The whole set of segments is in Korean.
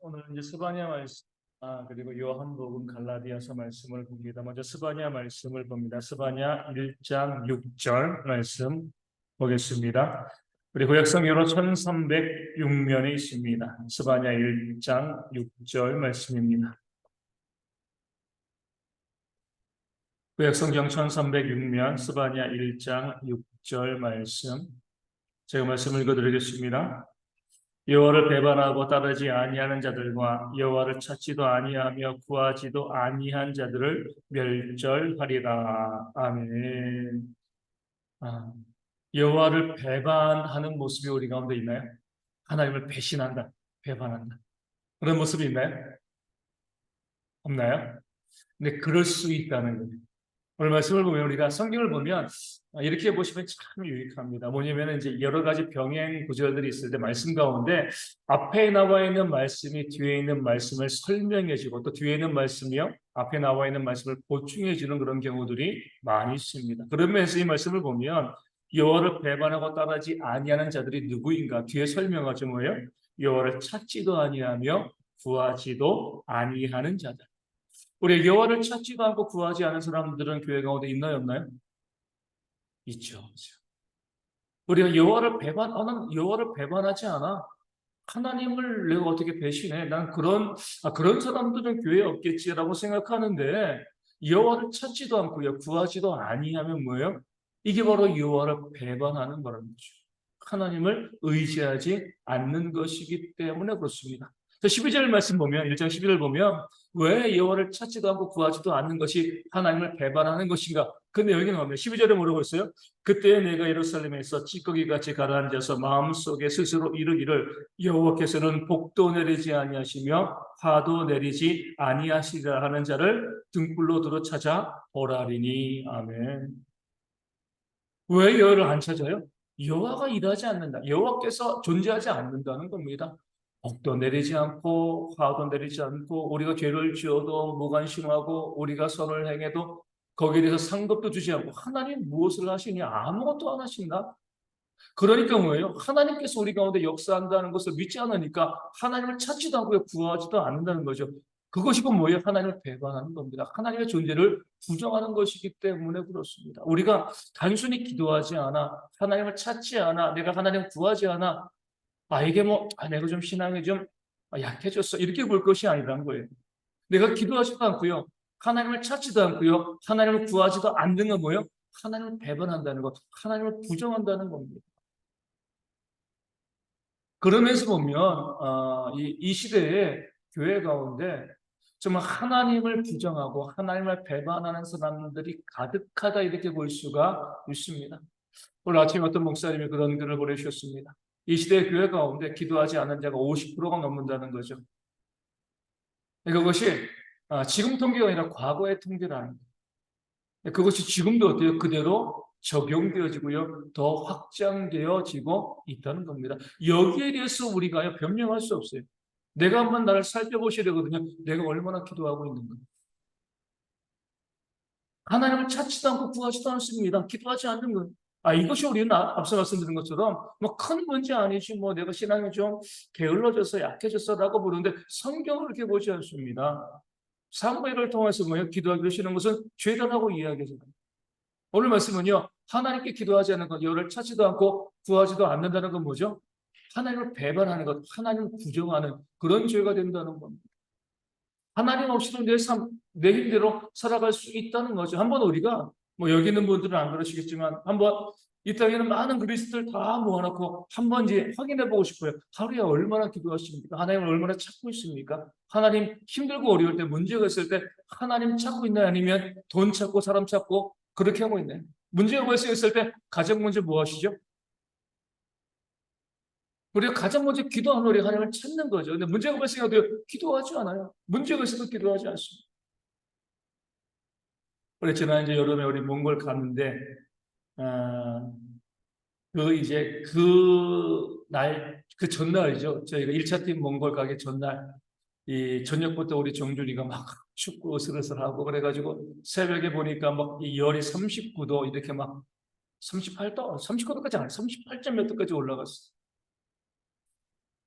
오늘 이제 스바냐 말씀, 그리고 요한복음 갈라디아서 말씀을 봅니다. 먼저 스바냐 말씀을 봅니다. 스바냐 1장 6절 말씀 보겠습니다. 우리 구약성경으로 1306면에 있습니다. 스바냐 1장 6절 말씀입니다. 구약성경 1306면 스바냐 1장 6절 말씀, 제가 말씀 읽어드리겠습니다. 여호와를 배반하고 따르지 아니하는 자들과 여호와를 찾지도 아니하며 구하지도 아니한 자들을 멸절하리라. 아멘. 여호와를 배반하는 모습이 우리 가운데 있나요? 하나님을 배신한다, 배반한다. 그런 모습이 있나요? 없나요? 근데 그럴 수 있다는 거예요. 오늘 말씀을 보면 우리가 성경을 보면 이렇게 보시면 참 유익합니다. 뭐냐면 이제 여러 가지 병행 구절들이 있을 때 말씀 가운데 앞에 나와 있는 말씀이 뒤에 있는 말씀을 설명해주고 또 뒤에 있는 말씀이요 앞에 나와 있는 말씀을 보충해주는 그런 경우들이 많이 있습니다. 그러면서 이 말씀을 보면 여호와를 배반하고 따르지 아니하는 자들이 누구인가 뒤에 설명하죠. 뭐예요? 여호와를 찾지도 아니하며 구하지도 아니하는 자들. 우리 여호와를 찾지도 않고 구하지 않은 사람들은 교회 가운데 있나요, 없나요? 있죠. 우리가 여호와를 배반하지 않아. 하나님을 내가 어떻게 배신해? 난 그런 사람들은 교회에 없겠지라고 생각하는데 여호와를 찾지도 않고요, 구하지도 아니하면 뭐예요? 이게 바로 여호와를 배반하는 거라는 거죠. 하나님을 의지하지 않는 것이기 때문에 그렇습니다. 12절 말씀 보면 1장 12절 보면 왜 여호와를 찾지도 않고 구하지도 않는 것이 하나님을 배반하는 것인가? 그 내용이 나오면 12절에 뭐라고 했어요? 그때 내가 예루살렘에서 찌꺼기같이 가라앉아서 마음속에 스스로 이르기를 여호와께서는 복도 내리지 아니하시며 화도 내리지 아니하시리라 하는 자를 등불로 들어 찾아 보라리니. 아멘. 왜 여호와를 안 찾아요? 여호와가 일하지 않는다. 여호와께서 존재하지 않는다는 겁니다. 복도 내리지 않고 화도 내리지 않고 우리가 죄를 지어도 무관심하고 우리가 선을 행해도 거기에 대해서 상급도 주지 않고 하나님 무엇을 하시냐? 아무것도 안 하신다. 그러니까 뭐예요? 하나님께서 우리 가운데 역사한다는 것을 믿지 않으니까 하나님을 찾지도 않고 구하지도 않는다는 거죠. 그것이 곧 뭐예요? 하나님을 배반하는 겁니다. 하나님의 존재를 부정하는 것이기 때문에 그렇습니다. 우리가 단순히 기도하지 않아, 하나님을 찾지 않아, 내가 하나님을 구하지 않아, 이게 내가 좀 신앙이 좀 약해졌어, 이렇게 볼 것이 아니라는 거예요. 내가 기도하지도 않고요, 하나님을 찾지도 않고요, 하나님을 구하지도 않는 건 뭐예요? 하나님을 배반한다는 것, 하나님을 부정한다는 겁니다. 그러면서 보면 이 시대에 교회 가운데 정말 하나님을 부정하고 하나님을 배반하는 사람들이 가득하다 이렇게 볼 수가 있습니다. 오늘 아침에 어떤 목사님이 그런 글을 보내주셨습니다. 이 시대의 교회 가운데 기도하지 않는 자가 50%가 넘는다는 거죠. 그것이 지금 통계가 아니라 과거의 통계라는 거예요. 그것이 지금도 어때요? 그대로 적용되어지고요, 더 확장되어지고 있다는 겁니다. 여기에 대해서 우리가 변명할 수 없어요. 내가 한번 나를 살펴보셔야 되거든요. 내가 얼마나 기도하고 있는가. 하나님을 찾지도 않고 구하지도 않습니다. 기도하지 않는 것. 이것이 우리는 앞서 말씀드린 것처럼 큰 문제 아니지, 내가 신앙이 좀 게을러져서 약해졌어라고 부르는데 성경을 그렇게 보지 않습니다. 사무엘을 통해서 기도하기로 하시는 것은 죄다라고 이야기합니다. 오늘 말씀은요, 하나님께 기도하지 않는 것, 여호와를 찾지도 않고 구하지도 않는다는 건 뭐죠? 하나님을 배반하는 것, 하나님을 부정하는 그런 죄가 된다는 겁니다. 하나님 없이도 내 삶, 내 힘대로 살아갈 수 있다는 거죠. 한번 우리가, 여기 있는 분들은 안 그러시겠지만, 한번 이 땅에는 많은 그리스도를 다 모아놓고 한번 이제 확인해 보고 싶어요. 하루에 얼마나 기도하십니까? 하나님을 얼마나 찾고 있습니까? 하나님 힘들고 어려울 때, 문제가 있을 때 하나님 찾고 있나요? 아니면 돈 찾고 사람 찾고 그렇게 하고 있나요? 문제가 발생했을 때 가장 먼저 뭐 하시죠? 우리가 가장 먼저 기도하는 우리 하나님을 찾는 거죠. 근데 문제가 발생해도 기도하지 않아요. 문제가 있어도 기도하지 않습니다. 우리 지난 이제 여름에 우리 몽골 갔는데, 그 전날이죠. 저희가 1차 팀 몽골 가기 전날, 이 저녁부터 우리 정준이가 막 춥고 으슬으슬하고 그래가지고 새벽에 보니까 이 열이 39도 이렇게 38도, 39도까지 안 38점 몇 도까지 올라갔어.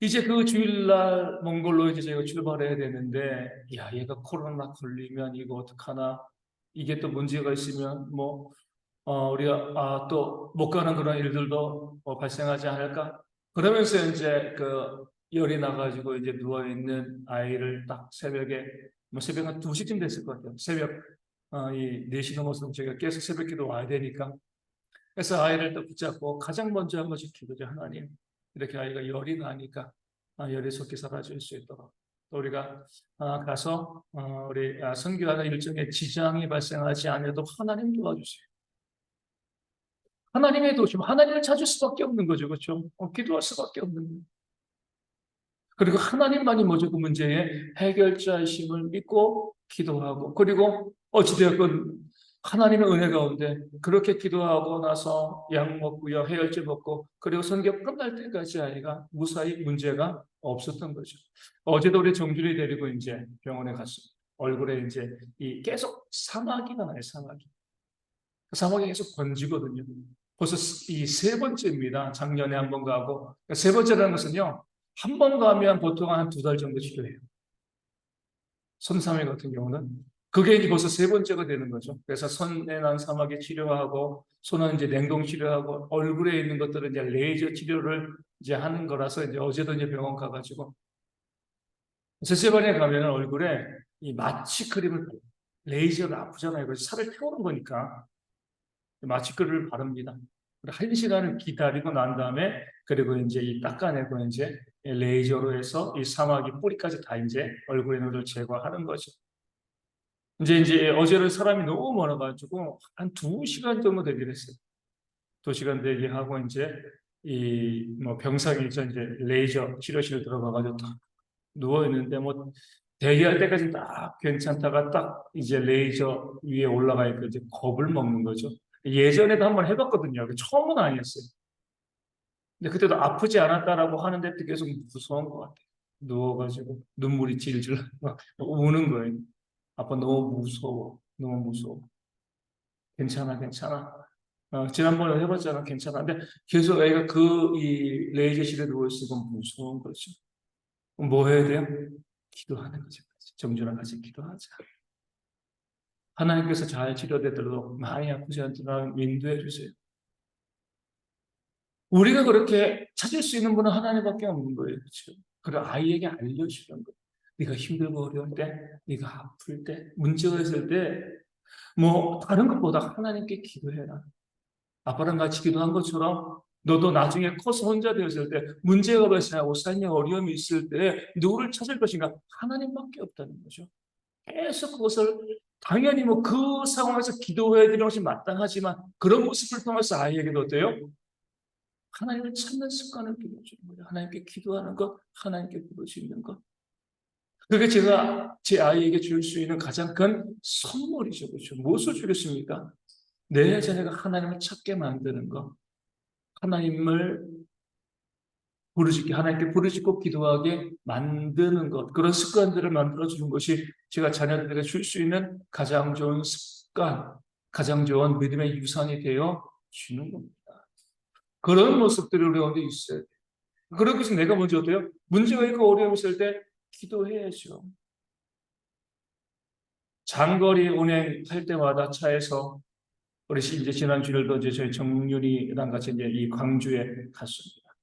이제 그 주일날 몽골로 이제 저희가 출발해야 되는데, 야, 얘가 코로나 걸리면 이거 어떡하나? 이게 또 문제가 있으면 뭐, 우리가 또 못 가는 그런 일들도 발생하지 않을까? 그러면서 이제 그 열이 나가지고 이제 누워 있는 아이를 딱 새벽에 뭐 새벽 한 2시쯤 됐을 것 같아요. 새벽 이 4시 넘어서 저희가 계속 새벽 기도 와야 되니까. 그래서 아이를 또 붙잡고 가장 먼저 한 것이 기도죠. 하나님, 이렇게 아이가 열이 나니까 열이 속히 사라질 수 있도록 또 우리가 가서 우리 선교하는 일정에 지장이 발생하지 않아도 하나님 도와주세요. 하나님의 도우심, 하나님을 찾을 수밖에 없는 거죠. 그렇죠? 기도할 수밖에 없는 거예요. 그리고 하나님만이 먼저 그 문제의 해결자이심을 믿고 기도하고, 그리고 어찌되었건 하나님의 은혜 가운데 그렇게 기도하고 나서 약 먹고요, 해열제 먹고, 그리고 선교 끝날 때까지 아이가 무사히 문제가 없었던 거죠. 어제도 우리 정준이 데리고 이제 병원에 갔습니다. 얼굴에 이제 계속 사마귀가 나요, 사마귀. 사마귀가 계속 번지거든요. 벌써 이 3번째입니다. 작년에 한 번 가고. 세 번째라는 것은요, 한 번 가면 보통 한 2달 정도 치료해요. 손사매 같은 경우는. 그게 이제 벌써 3번째가 되는 거죠. 그래서 손에 난 사마귀 치료하고, 손은 이제 냉동 치료하고, 얼굴에 있는 것들은 이제 레이저 치료를 이제 하는 거라서, 이제 어제도 이제 병원 가가지고, 셋째 번에 가면 얼굴에 이 마취 크림을 발라요. 레이저가 아프잖아요. 그래서 살을 태우는 거니까. 마취크림을 바릅니다. 1시간을 기다리고 난 다음에, 그리고 이제 닦아내고 이제 레이저로 해서 이 사마귀 뿌리까지 다 이제 얼굴에 있는 걸 제거하는 거죠. 이제 어제는 사람이 너무 많아가지고 한 2시간 정도 대기를 했어요. 2시간 대기하고 이제 이 뭐 병상에 이제 레이저 치료실 들어가가지고 딱 누워 있는데, 뭐 대기할 때까지 딱 괜찮다가 딱 이제 레이저 위에 올라가니까 이제 겁을 먹는 거죠. 예전에도 한번 해봤거든요. 처음은 아니었어요. 근데 그때도 아프지 않았다라고 하는데 계속 무서운 것 같아요. 누워가지고 눈물이 질질 막 우는 거예요. 아빠 너무 무서워. 너무 무서워. 괜찮아, 괜찮아. 지난번에 해봤잖아. 괜찮아. 근데 계속 애가 이 레이저실에 누워있으면 무서운 거죠. 그럼 뭐 해야 돼요? 기도하는 거죠. 정준아 같이 기도하자. 하나님께서 잘 치료되도록 많이 아프지 않도록 인도해 주세요. 우리가 그렇게 찾을 수 있는 분은 하나님밖에 없는 거예요. 그렇죠? 그리고 아이에게 알려주는 거예요. 네가 힘들고 어려울 때, 네가 아플 때, 문제가 있을 때, 뭐 다른 것보다 하나님께 기도해라. 아빠랑 같이 기도한 것처럼 너도 나중에 커서 혼자 되었을 때, 문제가 발생하고 삶에 어려움이 있을 때 누구를 찾을 것인가? 하나님밖에 없다는 거죠. 계속 그것을 당연히 뭐 그 상황에서 기도해야 되는 것이 마땅하지만, 그런 모습을 통해서 아이에게도 어때요? 하나님을 찾는 습관을 길러주는 거예요. 하나님께 기도하는 것, 하나님께 부르짖는 것. 그게 제가 제 아이에게 줄 수 있는 가장 큰 선물이죠. 그렇죠? 무엇을 주겠습니까? 내 자녀가 하나님을 찾게 만드는 것, 하나님을 하나님께 부르짖고 기도하게 만드는 것, 그런 습관들을 만들어주는 것이 제가 자녀들에게 줄 수 있는 가장 좋은 습관, 가장 좋은 믿음의 유산이 되어 주는 겁니다. 그런 모습들이 우리 가운데 있어요. 그렇기 때문에 내가 먼저 어때요? 문제가 있고 어려움이 있을 때 기도해야죠. 장거리 운행할 때마다 차에서 우리 이제 지난 주일도 이제 저희 정윤이랑 같이 이제 이 광주에 갔습니다.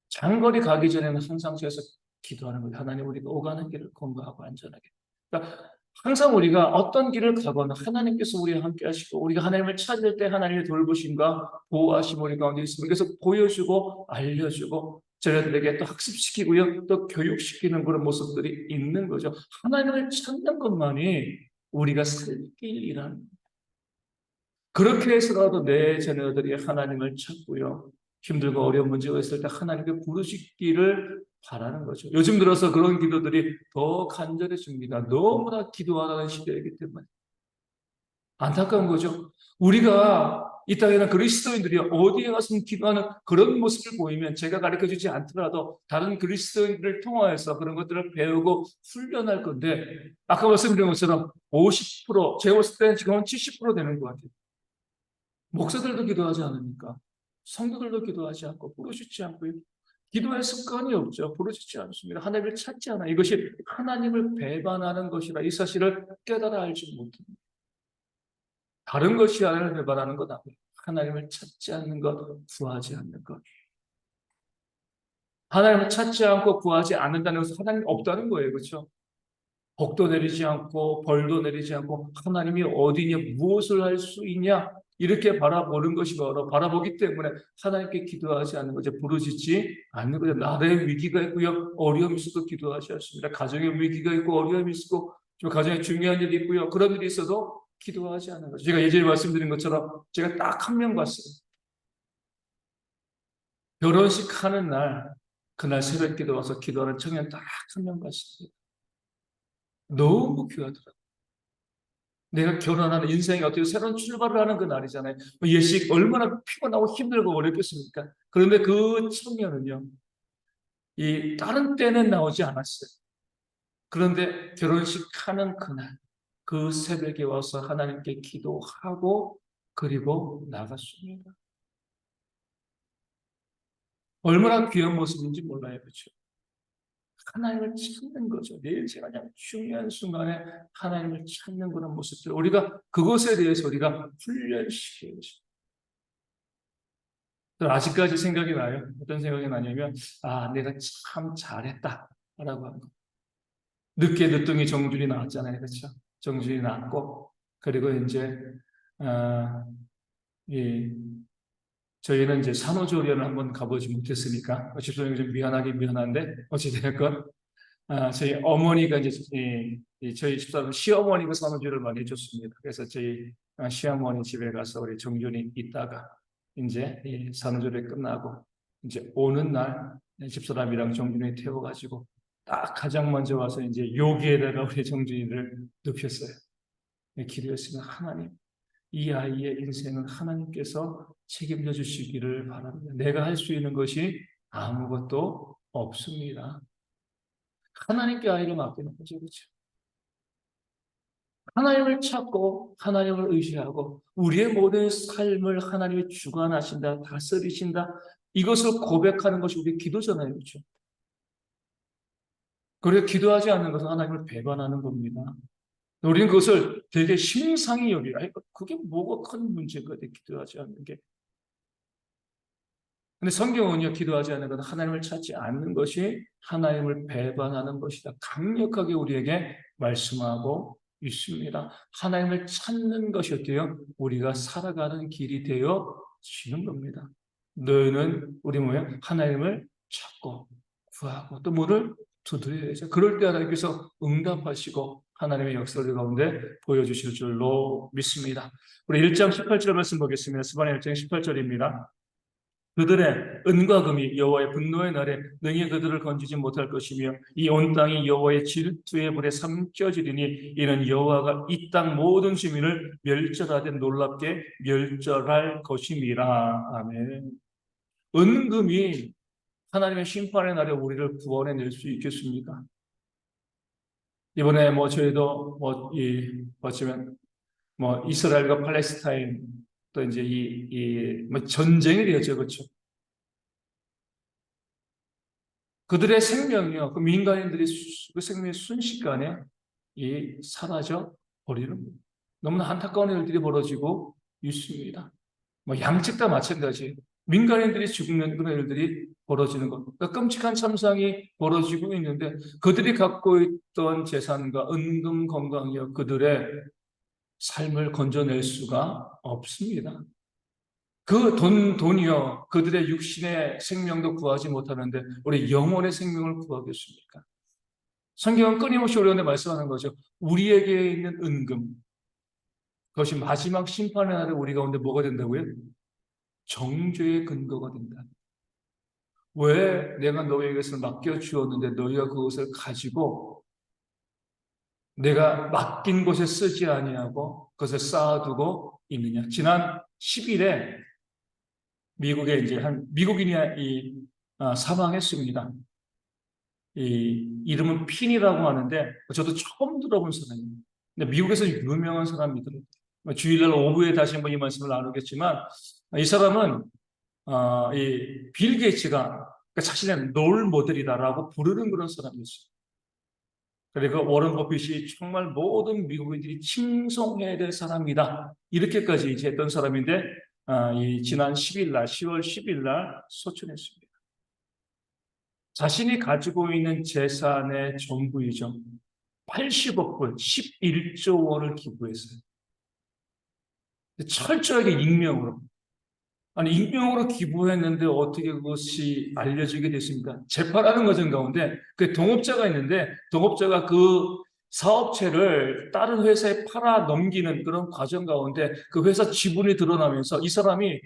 장거리 가기 전에는 항상 저에서 기도하는 거예요. 하나님, 우리가 오가는 길을 건강하고 안전하게. 그러니까 항상 우리가 어떤 길을 가거나 하나님께서 우리와 함께 하시고, 우리가 하나님을 찾을 때 하나님의 돌보심과 보호하심 우리 가운데 있습니다. 그래서 보여주고 알려주고 저희들에게 또 학습시키고요, 또 교육시키는 그런 모습들이 있는 거죠. 하나님을 찾는 것만이 우리가 살 길이라는, 그렇게 해서라도 내 자녀들이 하나님을 찾고요, 힘들고 어려운 문제가 있을 때 하나님께 부르짖기를 바라는 거죠. 요즘 들어서 그런 기도들이 더 간절해집니다. 너무나 기도하는 시대이기 때문에. 안타까운 거죠. 우리가 이 땅에는 그리스도인들이 어디에 가서 기도하는 그런 모습을 보이면, 제가 가르쳐주지 않더라도 다른 그리스도인들을 통하여서 그런 것들을 배우고 훈련할 건데, 아까 말씀드린 것처럼 50%, 제가 봤을 때는 지금은 70% 되는 것 같아요. 목사들도 기도하지 않으니까, 성도들도 기도하지 않고 부르짖지 않고 기도의 습관이 없죠. 부르짖지 않습니다. 하나님을 찾지 않아. 이것이 하나님을 배반하는 것이라 이 사실을 깨달아 알지 못합니다. 다른 것이 하나님을 배반하는 것 아니에요. 하나님을 찾지 않는 것, 구하지 않는 것. 하나님을 찾지 않고 구하지 않는다는 것은 하나님이 없다는 거예요. 그렇죠? 복도 내리지 않고 벌도 내리지 않고 하나님이 어디냐, 무엇을 할 수 있냐 이렇게 바라보는 것이 바로 바라보기 때문에 하나님께 기도하지 않는 거죠. 부르짖지 않는 거죠. 나라의 위기가 있고요. 어려움이 있어도 기도하지 않습니다. 가정의 위기가 있고 어려움이 있고 좀 가정에 중요한 일이 있고요. 그런 일이 있어도 기도하지 않는 거죠. 제가 예전에 말씀드린 것처럼 제가 딱 한 명 봤어요. 결혼식 하는 날 그날 새벽 기도 와서 기도하는 청년 딱 한 명 봤습니다. 너무 귀하더라고요. 내가 결혼하는 인생이 어떻게 새로운 출발을 하는 그 날이잖아요. 예식 얼마나 피곤하고 힘들고 어렵겠습니까? 그런데 그 청년은요, 이 다른 때는 나오지 않았어요. 그런데 결혼식 하는 그날, 그 새벽에 와서 하나님께 기도하고 그리고 나갔습니다. 얼마나 귀한 모습인지 몰라요, 그렇죠? 하나님을 찾는 거죠. 내일 제가 그냥 중요한 순간에 하나님을 찾는 그런 모습들. 우리가 그것에 대해서 우리가 훈련시켜야죠. 아직까지 생각이 나요. 어떤 생각이 나냐면, 아, 내가 참 잘했다. 라고 하는 거. 늦게 늦둥이 정준이 나왔잖아요. 그렇죠? 정준이 나왔고, 그리고 이제, 아, 이, 저희는 이제 산후조리원을 한번 가보지 못했으니까, 집사님이 좀 미안한데, 어찌됐건, 저희 어머니가 이제 저희 집사람 시어머니가 산후조리를 많이 해줬습니다. 그래서 저희 시어머니 집에 가서 우리 정준이 있다가 이제 이 산후조리 끝나고 이제 오는 날 집사람이랑 정준이 태워가지고 딱 가장 먼저 와서 이제 여기에다가 우리 정준이를 눕혔어요. 기도했으면 하나님, 이 아이의 인생은 하나님께서 책임져 주시기를 바랍니다. 내가 할 수 있는 것이 아무것도 없습니다. 하나님께 아이를 맡기는 거죠. 그렇죠? 하나님을 찾고 하나님을 의지하고 우리의 모든 삶을 하나님이 주관하신다, 다스리신다. 이것을 고백하는 것이 우리의 기도잖아요. 그렇죠? 그래서 기도하지 않는 것은 하나님을 배반하는 겁니다. 우리는 그것을 되게 심상히 여겨요. 그게 뭐가 큰 문제가 돼, 기도하지 않는 게. 근데 성경은요, 기도하지 않는 것은 하나님을 찾지 않는 것이 하나님을 배반하는 것이다. 강력하게 우리에게 말씀하고 있습니다. 하나님을 찾는 것이 어때요? 우리가 살아가는 길이 되어지는 겁니다. 너희는 우리 뭐예요? 하나님을 찾고 구하고 또 뭐를 두드려야죠. 그럴 때 하나님께서 응답하시고 하나님의 역사를 가운데 보여주실 줄로 믿습니다. 우리 1장 18절 말씀 보겠습니다. 스바냐 1장 18절입니다. 그들의 은과 금이 여호와의 분노의 날에 능히 그들을 건지지 못할 것이며 이 온 땅이 여호와의 질투의 불에 삼켜지리니 이는 여호와가 이 땅 모든 주민을 멸절하되 놀랍게 멸절할 것임이라. 아멘. 은금이 하나님의 심판의 날에 우리를 구원해낼 수 있겠습니까? 이번에 뭐 저희도 어쩌면 이스라엘과 팔레스타인 또 이제 뭐 전쟁이 되었죠, 그렇죠? 그들의 생명이요, 그 민간인들이 그 생명이 순식간에 사라져 버리는 너무나 안타까운 일들이 벌어지고 있습니다. 뭐 양측 다 마찬가지. 민간인들이 죽는 그런 일들이 벌어지는 것. 그러니까 끔찍한 참상이 벌어지고 있는데 그들이 갖고 있던 재산과 은금 건강이요, 그들의 삶을 건져낼 수가 없습니다. 그 돈이요, 그들의 육신의 생명도 구하지 못하는데 우리 영혼의 생명을 구하겠습니까? 성경은 끊임없이 우리한테 말씀하는 거죠. 우리에게 있는 은금, 그것이 마지막 심판의 날에 우리 가운데 뭐가 된다고요? 정죄의 근거가 된다. 왜 내가 너희에게 것을 맡겨주었는데 너희가 그것을 가지고 내가 맡긴 곳에 쓰지 아니하고 그것을 쌓아두고 있느냐? 지난 10일에 미국에 이제 미국인이 사망했습니다. 이름은 핀이라고 하는데 저도 처음 들어본 사람입니다. 근데 미국에서 유명한 사람이더라고요. 주일날 오후에 다시 한번 이 말씀을 나누겠지만 이 사람은 이 빌 게이츠가 그러니까 자신의 롤 모델이다라고 부르는 그런 사람이었어요. 그리고 워런 버핏이 정말 모든 미국인들이 칭송해야 될 사람이다. 이렇게까지 이제 했던 사람인데, 이 지난 10일 날, 10월 10일 날 소천했습니다. 자신이 가지고 있는 재산의 전부이죠. 80억 불, 11조 원을 기부했어요. 철저하게 익명으로. 아니, 익명으로 기부했는데 어떻게 그것이 알려지게 됐습니까? 재판하는 과정 가운데 그 동업자가 있는데 동업자가 그 사업체를 다른 회사에 팔아 넘기는 그런 과정 가운데 그 회사 지분이 드러나면서 이 사람이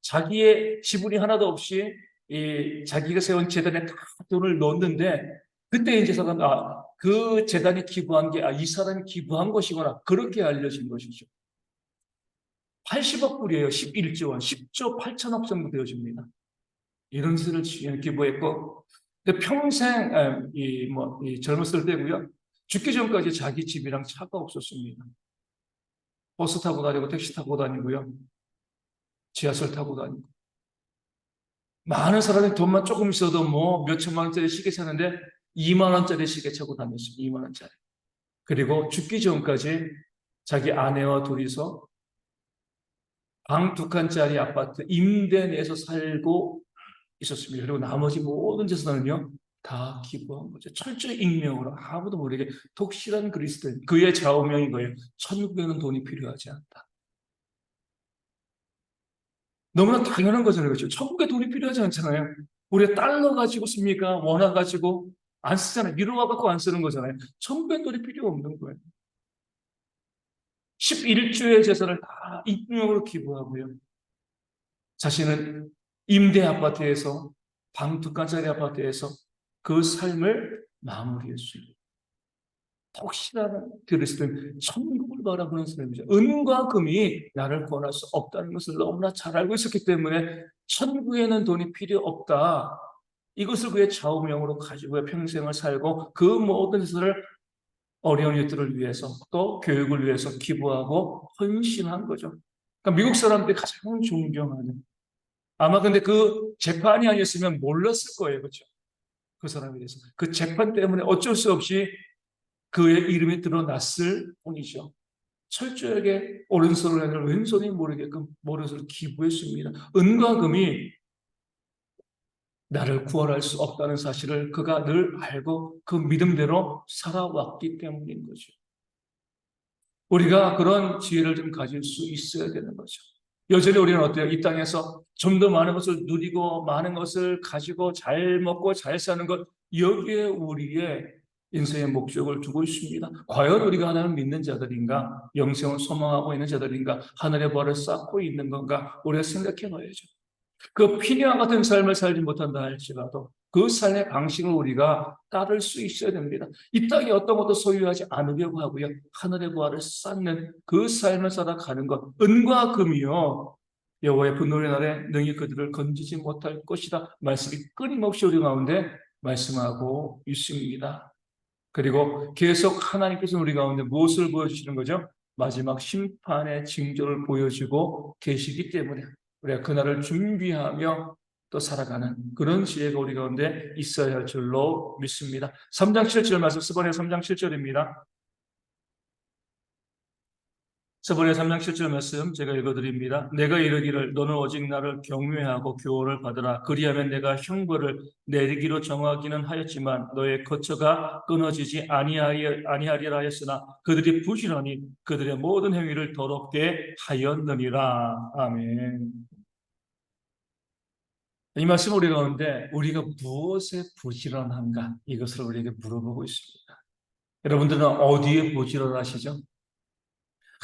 자기의 지분이 하나도 없이 이 자기가 세운 재단에 다 돈을 넣었는데 그때 이제 사람 그 재단이 기부한 게 이 사람이 기부한 것이구나 그렇게 알려진 것이죠. 80억 불이에요. 11조 원, 10조 8천억 정도 되어집니다. 이런 짓을 기부했고, 평생 이 젊었을 때고요. 죽기 전까지 자기 집이랑 차가 없었습니다. 버스 타고 다니고 택시 타고 다니고요. 지하철 타고 다니고. 많은 사람이 돈만 조금 있어도 뭐 몇천만 원짜리 시계 사는데 2만 원짜리 시계 차고 다녔어요. 2만 원짜리. 그리고 죽기 전까지 자기 아내와 둘이서 방 2칸짜리 아파트 임대 내에서 살고 있었습니다. 그리고 나머지 모든 재산은요, 다 기부한 거죠. 철저히 익명으로 아무도 모르게 독실한 그리스도인. 그의 좌우명인 거예요. 천국에는 돈이 필요하지 않다. 너무나 당연한 거잖아요. 그렇죠? 천국에 돈이 필요하지 않잖아요. 우리가 달러 가지고 씁니까? 원화 가지고 안 쓰잖아요. 미로화 갖고 안 쓰는 거잖아요. 천국에 돈이 필요 없는 거예요. 11조의 재산을 다 익명으로 기부하고요. 자신은 임대 아파트에서 방 2칸짜리 아파트에서 그 삶을 마무리했습니다. 혹시나 그리스도인 천국을 바라보는 사람이죠. 은과 금이 나를 구원할 수 없다는 것을 너무나 잘 알고 있었기 때문에 천국에는 돈이 필요 없다. 이것을 그의 좌우명으로 가지고 평생을 살고 그 모든 것을 어려운 이들을 위해서 또 교육을 위해서 기부하고 헌신한 거죠. 그러니까 미국 사람들이 가장 존경하는 아마 근데 그 재판이 아니었으면 몰랐을 거예요. 그렇죠? 그 사람에 대해서. 그 재판 때문에 어쩔 수 없이 그의 이름이 드러났을 뿐이죠. 철저하게 오른손을 하늘 왼손이 모르게끔 모른손을 기부했습니다. 은과 금이 나를 구원할 수 없다는 사실을 그가 늘 알고 그 믿음대로 살아왔기 때문인 거죠. 우리가 그런 지혜를 좀 가질 수 있어야 되는 거죠. 여전히 우리는 어때요? 이 땅에서 좀 더 많은 것을 누리고 많은 것을 가지고 잘 먹고 잘 사는 것 여기에 우리의 인생의 목적을 두고 있습니다. 과연 우리가 하나님을 믿는 자들인가? 영생을 소망하고 있는 자들인가? 하늘의 벌을 쌓고 있는 건가? 우리가 생각해 봐야죠. 그 피니와 같은 삶을 살지 못한다 할지라도 그 삶의 방식을 우리가 따를 수 있어야 됩니다. 이 땅에 어떤 것도 소유하지 않으려고 하고요. 하늘의 부활을 쌓는 그 삶을 살아가는 것. 은과 금이요. 여호와의 분노의 날에 능히 그들을 건지지 못할 것이다. 말씀이 끊임없이 우리 가운데 말씀하고 있습니다. 그리고 계속 하나님께서 우리 가운데 무엇을 보여주시는 거죠? 마지막 심판의 징조를 보여주고 계시기 때문에 우리가 그날을 준비하며 또 살아가는 그런 지혜가 우리 가운데 있어야 할 줄로 믿습니다. 3장 7절 말씀 스바냐 3장 7절입니다. 스바냐 3장 7절 말씀 제가 읽어드립니다. 내가 이르기를 너는 오직 나를 경외하고 교훈을 받으라. 그리하면 내가 형벌을 내리기로 정하기는 하였지만 너의 거처가 끊어지지 아니하리라 하였으나 그들이 부지런히 그들의 모든 행위를 더럽게 하였느니라. 아멘. 이 말씀 우리 가운데 우리가 무엇에 부지런한가 이것을 우리에게 물어보고 있습니다. 여러분들은 어디에 부지런하시죠?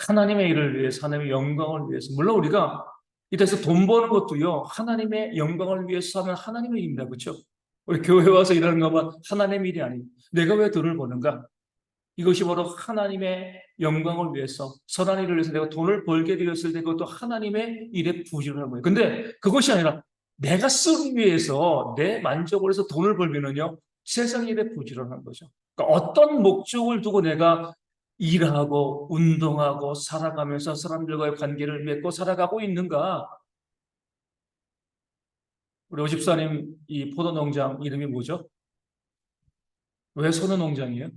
하나님의 일을 위해서 하나님의 영광을 위해서 물론 우리가 이 땅에서 돈 버는 것도요 하나님의 영광을 위해서 하면 하나님의 일입니다. 그렇죠? 우리 교회 와서 일하는 것만 하나님의 일이 아니에요. 내가 왜 돈을 버는가? 이것이 바로 하나님의 영광을 위해서 선한 일을 위해서 내가 돈을 벌게 되었을 때 그것도 하나님의 일에 부지런한 거예요. 근데 그것이 아니라 내가 쓰기 위해서 내 만족을 해서 돈을 벌면은요 세상 일에 부지런한 거죠. 그러니까 어떤 목적을 두고 내가 일하고 운동하고 살아가면서 사람들과의 관계를 맺고 살아가고 있는가? 우리 오집사님 이 포도농장 이름이 뭐죠? 왜 소노농장이에요?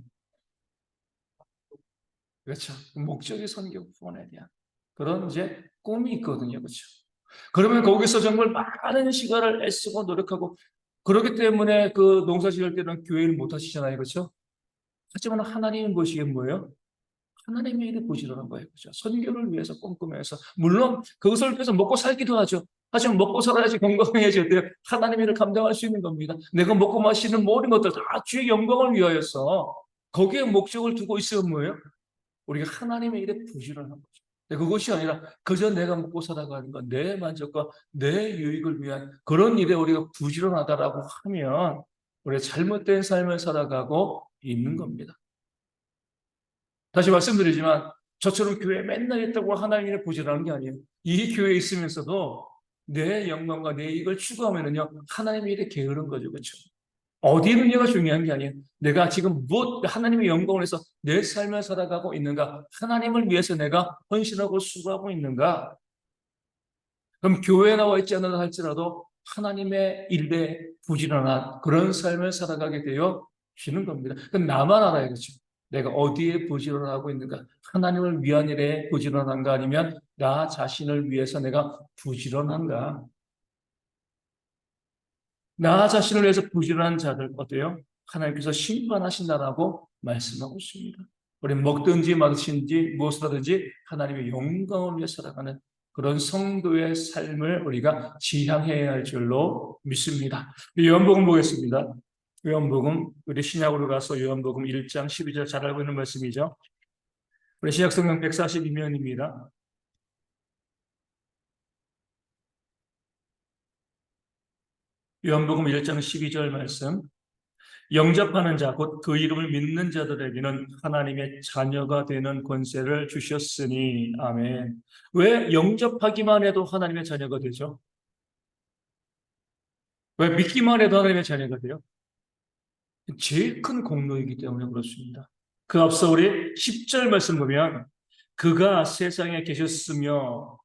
그렇죠. 목적이 선교 후원에 대한 그런 이제 꿈이 있거든요. 그렇죠. 그러면 거기서 정말 많은 시간을 애쓰고 노력하고 그렇기 때문에 그 농사 지을 때는 교회를 못 하시잖아요. 그렇죠? 하지만 하나님은 보시기에 뭐예요? 하나님의 일을 보시라는 거예요. 그죠? 선교를 위해서 꼼꼼해서. 물론 그것을 위해서 먹고 살기도 하죠. 하지만 먹고 살아야지 건강해야지 어때요? 하나님의 일을 감당할 수 있는 겁니다. 내가 먹고 마시는 모든 것들 다 주의 영광을 위하여서 거기에 목적을 두고 있으면 뭐예요? 우리가 하나님의 일에 부지런한 거죠. 그것이 아니라 그저 내가 먹고 살아가는 것, 내 만족과 내 유익을 위한 그런 일에 우리가 부지런하다라고 하면 우리가 잘못된 삶을 살아가고 있는 겁니다. 다시 말씀드리지만 저처럼 교회에 맨날 있다고 하나님을 부지런한 게 아니에요. 이 교회에 있으면서도 내 영광과 내 이익을 추구하면은요 하나님의 일에 게으른 거죠. 그렇죠? 어디 있느냐가 중요한 게 아니에요. 내가 지금 무엇 하나님의 영광을 위해서 내 삶을 살아가고 있는가? 하나님을 위해서 내가 헌신하고 수고하고 있는가? 그럼 교회에 나와 있지 않는다 할지라도 하나님의 일에 부지런한 그런 삶을 살아가게 되어 지는 겁니다. 그건 나만 알아야 겠죠. 내가 어디에 부지런하고 있는가? 하나님을 위한 일에 부지런한가? 아니면 나 자신을 위해서 내가 부지런한가? 나 자신을 위해서 부지런한 자들 어때요? 하나님께서 심판하신다라고 말씀하고 있습니다. 우리 먹든지 마든지 무엇을 하든지 하나님의 영광을 위해 살아가는 그런 성도의 삶을 우리가 지향해야 할 줄로 믿습니다. 요한복음 보겠습니다. 요한복음 우리 신약으로 가서 요한복음 1장 12절 잘 알고 있는 말씀이죠. 우리 신약성경 142면입니다. 요한복음 1장 12절 말씀. 영접하는 자, 곧 그 이름을 믿는 자들에게는 하나님의 자녀가 되는 권세를 주셨으니, 아멘. 왜 영접하기만 해도 하나님의 자녀가 되죠? 왜 믿기만 해도 하나님의 자녀가 돼요? 제일 큰 공로이기 때문에 그렇습니다. 그 앞서 우리 10절 말씀 보면, 그가 세상에 계셨으며,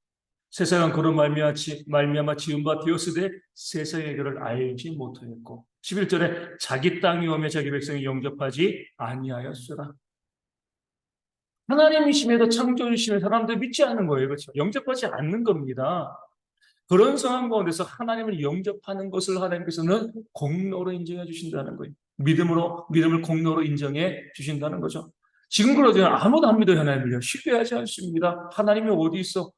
세상은 그로 말미암아 지은 바 되었으되 세상의 그를 알지 못하였고 11절에 자기 땅이 오며 자기 백성이 영접하지 아니하였으라. 하나님이심에도 창조주심에 사람들 믿지 않는 거예요. 그렇죠? 영접하지 않는 겁니다. 그런 상황 가운데서 하나님을 영접하는 것을 하나님께서는 공로로 인정해 주신다는 거예요. 믿음을 공로로 인정해 주신다는 거죠. 지금 그러지만 아무도 안 믿어요, 하나님을요. 신뢰하지 않습니다. 하나님이 어디 있어?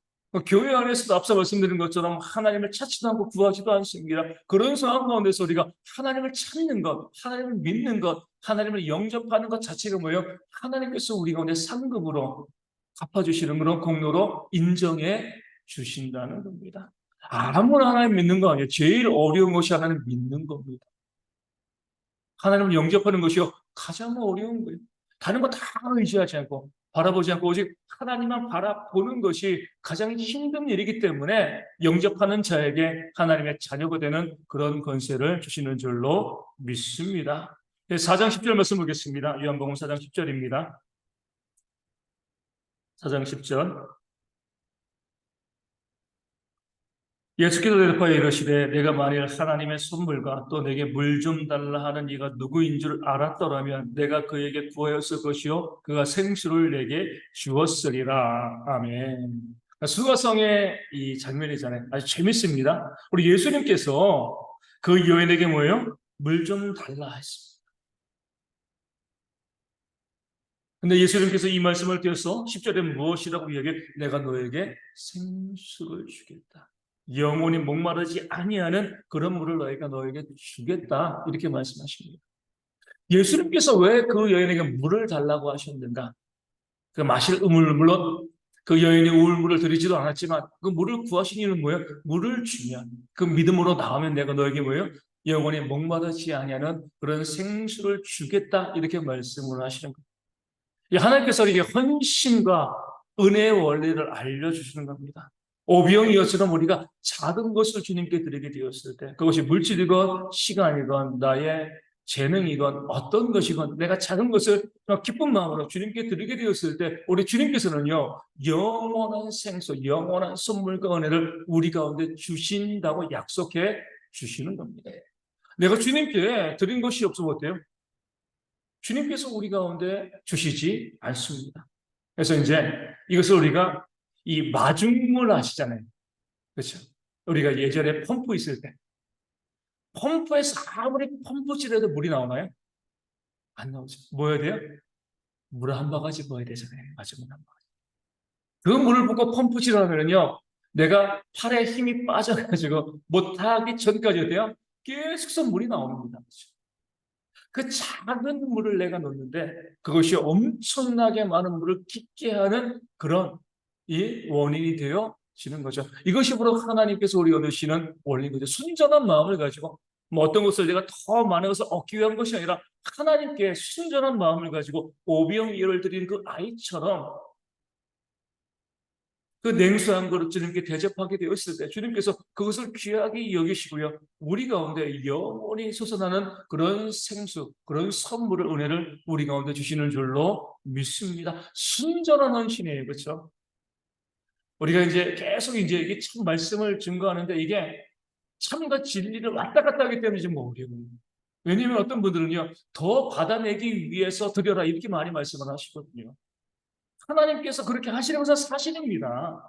교회 안에서도 앞서 말씀드린 것처럼 하나님을 찾지도 않고 구하지도 않습니다. 그런 상황 가운데서 우리가 하나님을 찾는 것, 하나님을 믿는 것, 하나님을 영접하는 것 자체가 뭐예요? 하나님께서 우리 가운데 상급으로 갚아주시는 그런 공로로 인정해 주신다는 겁니다. 아무나 하나님 믿는 거 아니에요. 제일 어려운 것이 하나님 믿는 겁니다. 하나님을 영접하는 것이요 가장 어려운 거예요. 다른 거 다 의지하지 않고 바라보지 않고 오직 하나님만 바라보는 것이 가장 힘든 일이기 때문에 영접하는 자에게 하나님의 자녀가 되는 그런 권세를 주시는 줄로 믿습니다. 4장 10절 말씀 보겠습니다. 요한복음 4장 10절입니다. 4장 10절. 예수께서 대답하여 이르시되 내가 만일 하나님의 선물과 또 내게 물 좀 달라 하는 이가 누구인 줄 알았더라면 내가 그에게 구하였을 것이요 그가 생수를 내게 주었으리라. 아멘. 수가성의 이 장면이잖아요. 아주 재밌습니다. 우리 예수님께서 그 여인에게 뭐예요? 물 좀 달라 했습니다. 근데 예수님께서 이 말씀을 드려서 10절에 무엇이라고 이야기해? 내가 너에게 생수를 주겠다. 영원히 목마르지 아니하는 그런 물을 너에게 주겠다. 이렇게 말씀하십니다. 예수님께서 왜 그 여인에게 물을 달라고 하셨는가? 그 마실 물론 그 여인이 우물물을 들이지도 않았지만 그 물을 구하신 이유는 뭐예요? 물을 주면 그 믿음으로 나오면 내가 너에게 뭐예요? 영원히 목마르지 아니하는 그런 생수를 주겠다. 이렇게 말씀을 하시는 거예요. 하나님께서 이게 헌신과 은혜의 원리를 알려주시는 겁니다. 오병이어처럼 우리가 작은 것을 주님께 드리게 되었을 때 그것이 물질이건 시간이건 나의 재능이건 어떤 것이건 내가 작은 것을 기쁜 마음으로 주님께 드리게 되었을 때 우리 주님께서는요 영원한 생수, 영원한 선물과 은혜를 우리 가운데 주신다고 약속해 주시는 겁니다. 내가 주님께 드린 것이 없으면 어때요? 주님께서 우리 가운데 주시지 않습니다. 그래서 이제 이것을 우리가 이 마중물 아시잖아요. 그렇죠? 우리가 예전에 펌프 있을 때 펌프에서 아무리 펌프질해도 물이 나오나요? 안 나오죠. 뭐 해야 돼요? 물 한 바가지 부어야 되잖아요. 마중물 한 바가지. 그 물을 붓고 펌프질을 하면요, 내가 팔에 힘이 빠져가지고 못하기 전까지 어때요? 계속 물이 나옵니다. 그 작은 물을 내가 넣는데 그것이 엄청나게 많은 물을 깊게 하는 그런 이 원인이 되어지는 거죠. 이것이 바로 하나님께서 우리 얻으시는 원리인 거죠. 순전한 마음을 가지고 뭐 어떤 것을 내가 더 많은 것을 얻기 위한 것이 아니라 하나님께 순전한 마음을 가지고 오병이어를 드린 그 아이처럼 그 냉수한 그릇 주님께 대접하게 되었을 때 주님께서 그것을 귀하게 여기시고요. 우리 가운데 영원히 솟아나는 그런 생수, 그런 선물을, 은혜를 우리 가운데 주시는 줄로 믿습니다. 순전한 헌신이에요. 그렇죠? 우리가 이제 계속 이제 이게 참 말씀을 증거하는데 이게 참과 진리를 왔다 갔다 하기 때문에 좀 어려워요. 왜냐하면 어떤 분들은요, 더 받아내기 위해서 드려라 이렇게 많이 말씀을 하시거든요. 하나님께서 그렇게 하시는 것은 사실입니다.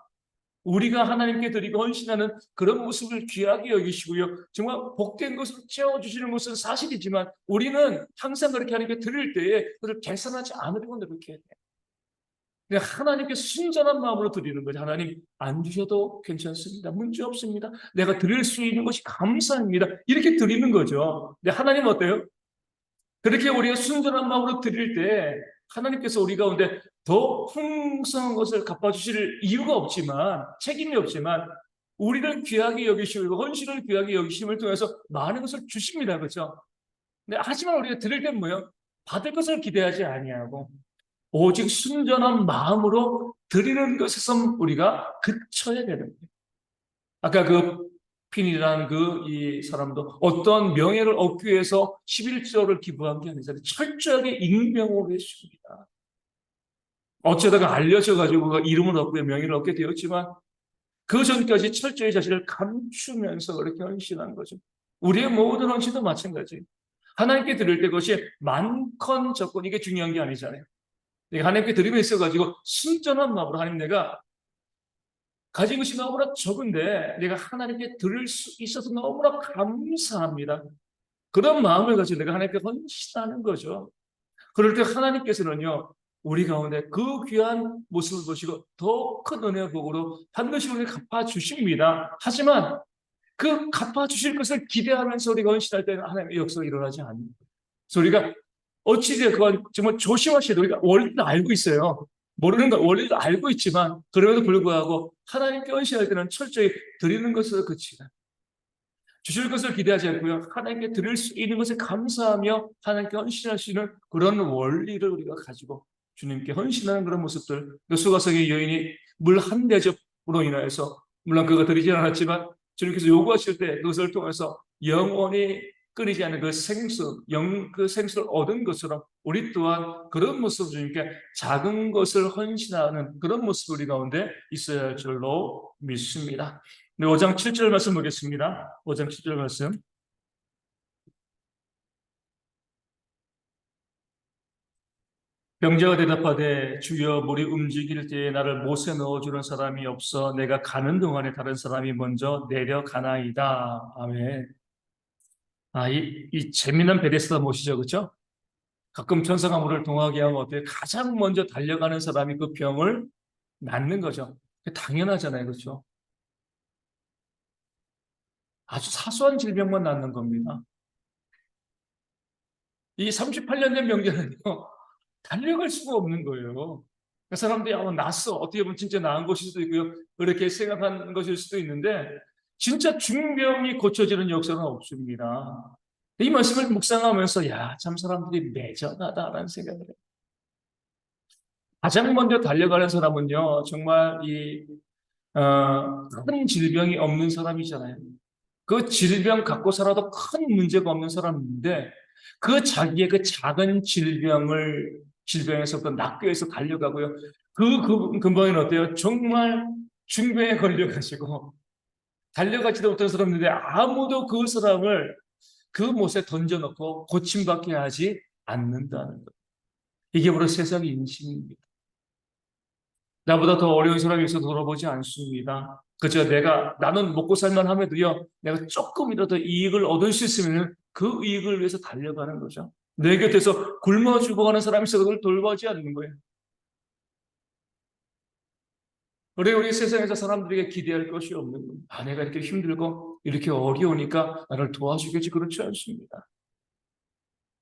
우리가 하나님께 드리고 헌신하는 그런 모습을 귀하게 여기시고요. 정말 복된 것을 채워주시는 것은 사실이지만 우리는 항상 그렇게 하나님께 드릴 때에 그걸 계산하지 않으려고 노력해야 돼요. 그냥 하나님께 순전한 마음으로 드리는 거죠. 하나님 안 주셔도 괜찮습니다. 문제 없습니다. 내가 드릴 수 있는 것이 감사합니다. 이렇게 드리는 거죠. 근데 하나님 어때요? 그렇게 우리가 순전한 마음으로 드릴 때 하나님께서 우리 가운데 더 풍성한 것을 갚아주실 이유가 없지만 책임이 없지만 우리를 귀하게 여기시고 헌신을 귀하게 여기심을 통해서 많은 것을 주십니다. 그렇죠? 근데 하지만 우리가 드릴 때는 뭐예요? 받을 것을 기대하지 아니하고 오직 순전한 마음으로 드리는 것에서 우리가 그쳐야 되는 거예요. 아까 그 핀이라는 그 이 사람도 어떤 명예를 얻기 위해서 11조를 기부한 게 아니잖아요. 철저하게 익명으로 했습니다. 어쩌다가 알려져가지고 그 이름을 얻고 명예를 얻게 되었지만 그 전까지 철저히 자신을 감추면서 그렇게 헌신한 거죠. 우리의 모든 헌신도 마찬가지. 하나님께 드릴 때 그것이 많건 적건 이게 중요한 게 아니잖아요. 내가 하나님께 드림에 있어가지고 순전한 마음으로 하나님 내가 가진 것이 너무나 적은데 내가 하나님께 드릴 수 있어서 너무나 감사합니다. 그런 마음을 가지고 내가 하나님께 헌신하는 거죠. 그럴 때 하나님께서는요, 우리 가운데 그 귀한 모습을 보시고 더 큰 은혜와 복으로 반드시 우리를 갚아주십니다. 하지만 그 갚아주실 것을 기대하면서 우리가 헌신할 때는 하나님의 역사가 일어나지 않습니다. 그래서 우리가 어찌되건 정말 조심하셔야 돼요. 우리가 원리도 알고 있어요. 모르는 건 원리도 알고 있지만 그럼에도 불구하고 하나님께 헌신할 때는 철저히 드리는 것을 그치라. 주실 것을 기대하지 않고요. 하나님께 드릴 수 있는 것에 감사하며 하나님께 헌신할 수 있는 그런 원리를 우리가 가지고 주님께 헌신하는 그런 모습들. 수가성의 여인이 물 한 대접으로 인하여서 물론 그가 드리지 않았지만 주님께서 요구하실 때 그것을 통해서 영원히 끊이지 않는 그 생수, 그 생수를 얻은 것처럼 우리 또한 그런 모습 주님께 작은 것을 헌신하는 그런 모습 우리 가운데 있어야 할 줄로 믿습니다. 네, 5장 7절 말씀 보겠습니다. 5장 7절 말씀. 병자가 대답하되 주여 물이 움직일 때에 나를 못에 넣어주는 사람이 없어 내가 가는 동안에 다른 사람이 먼저 내려가나이다. 아멘. 이 재미난 베데스다 모시죠, 그렇죠? 가끔 천사가 물을 동하게 하면 어때요? 가장 먼저 달려가는 사람이 그 병을 낫는 거죠. 당연하잖아요, 그렇죠? 아주 사소한 질병만 낫는 겁니다. 이 38년 된 병자는요, 달려갈 수가 없는 거예요. 그 사람들이 낫어. 어떻게 보면 진짜 나은 것일 수도 있고요. 그렇게 생각하는 것일 수도 있는데, 진짜 중병이 고쳐지는 역사는 없습니다. 이 말씀을 묵상하면서, 야, 참 사람들이 매정하다라는 생각을 해요. 가장 먼저 달려가는 사람은요, 정말 큰 질병이 없는 사람이잖아요. 그 질병 갖고 살아도 큰 문제가 없는 사람인데, 그 자기의 그 작은 질병에서부터 낫기 위해서 달려가고요. 그 근본은 어때요? 정말 중병에 걸려가지고 달려가지도 못한 사람인데 아무도 그 사람을 그 못에 던져놓고 고침받게 하지 않는다는 것. 이게 바로 세상의 인식입니다. 나보다 더 어려운 사람이 있어도 돌아보지 않습니다. 그저 나는 먹고 살만 함에도요, 내가 조금이라도 이익을 얻을 수 있으면 그 이익을 위해서 달려가는 거죠. 내 곁에서 굶어 죽어가는 사람이 있어도 그걸 돌보지 않는 거예요. 우리 세상에서 사람들에게 기대할 것이 없는 거예요. 내가 이렇게 힘들고 이렇게 어려우니까 나를 도와주겠지. 그렇지 않습니다.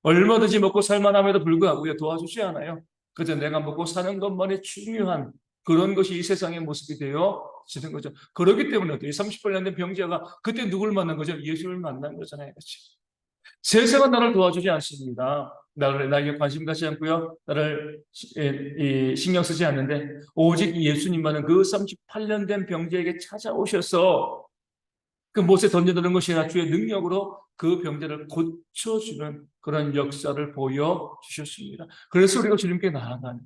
얼마든지 먹고 살만함에도 불구하고 도와주지 않아요. 그저 내가 먹고 사는 것만이 중요한 그런 것이 이 세상의 모습이 되어지는 거죠. 그렇기 때문에 어때요? 38년 된 병자가 그때 누굴 만난 거죠? 예수를 만난 거잖아요. 그렇죠? 세상은 나를 도와주지 않습니다. 나에게 관심 갖지 않고요. 나를 신경 쓰지 않는데 오직 예수님만은 그 38년 된 병자에게 찾아오셔서 그 못에 던져드는 것이 아니라 주의 능력으로 그 병자를 고쳐주는 그런 역사를 보여주셨습니다. 그래서 우리가 주님께 나아가는,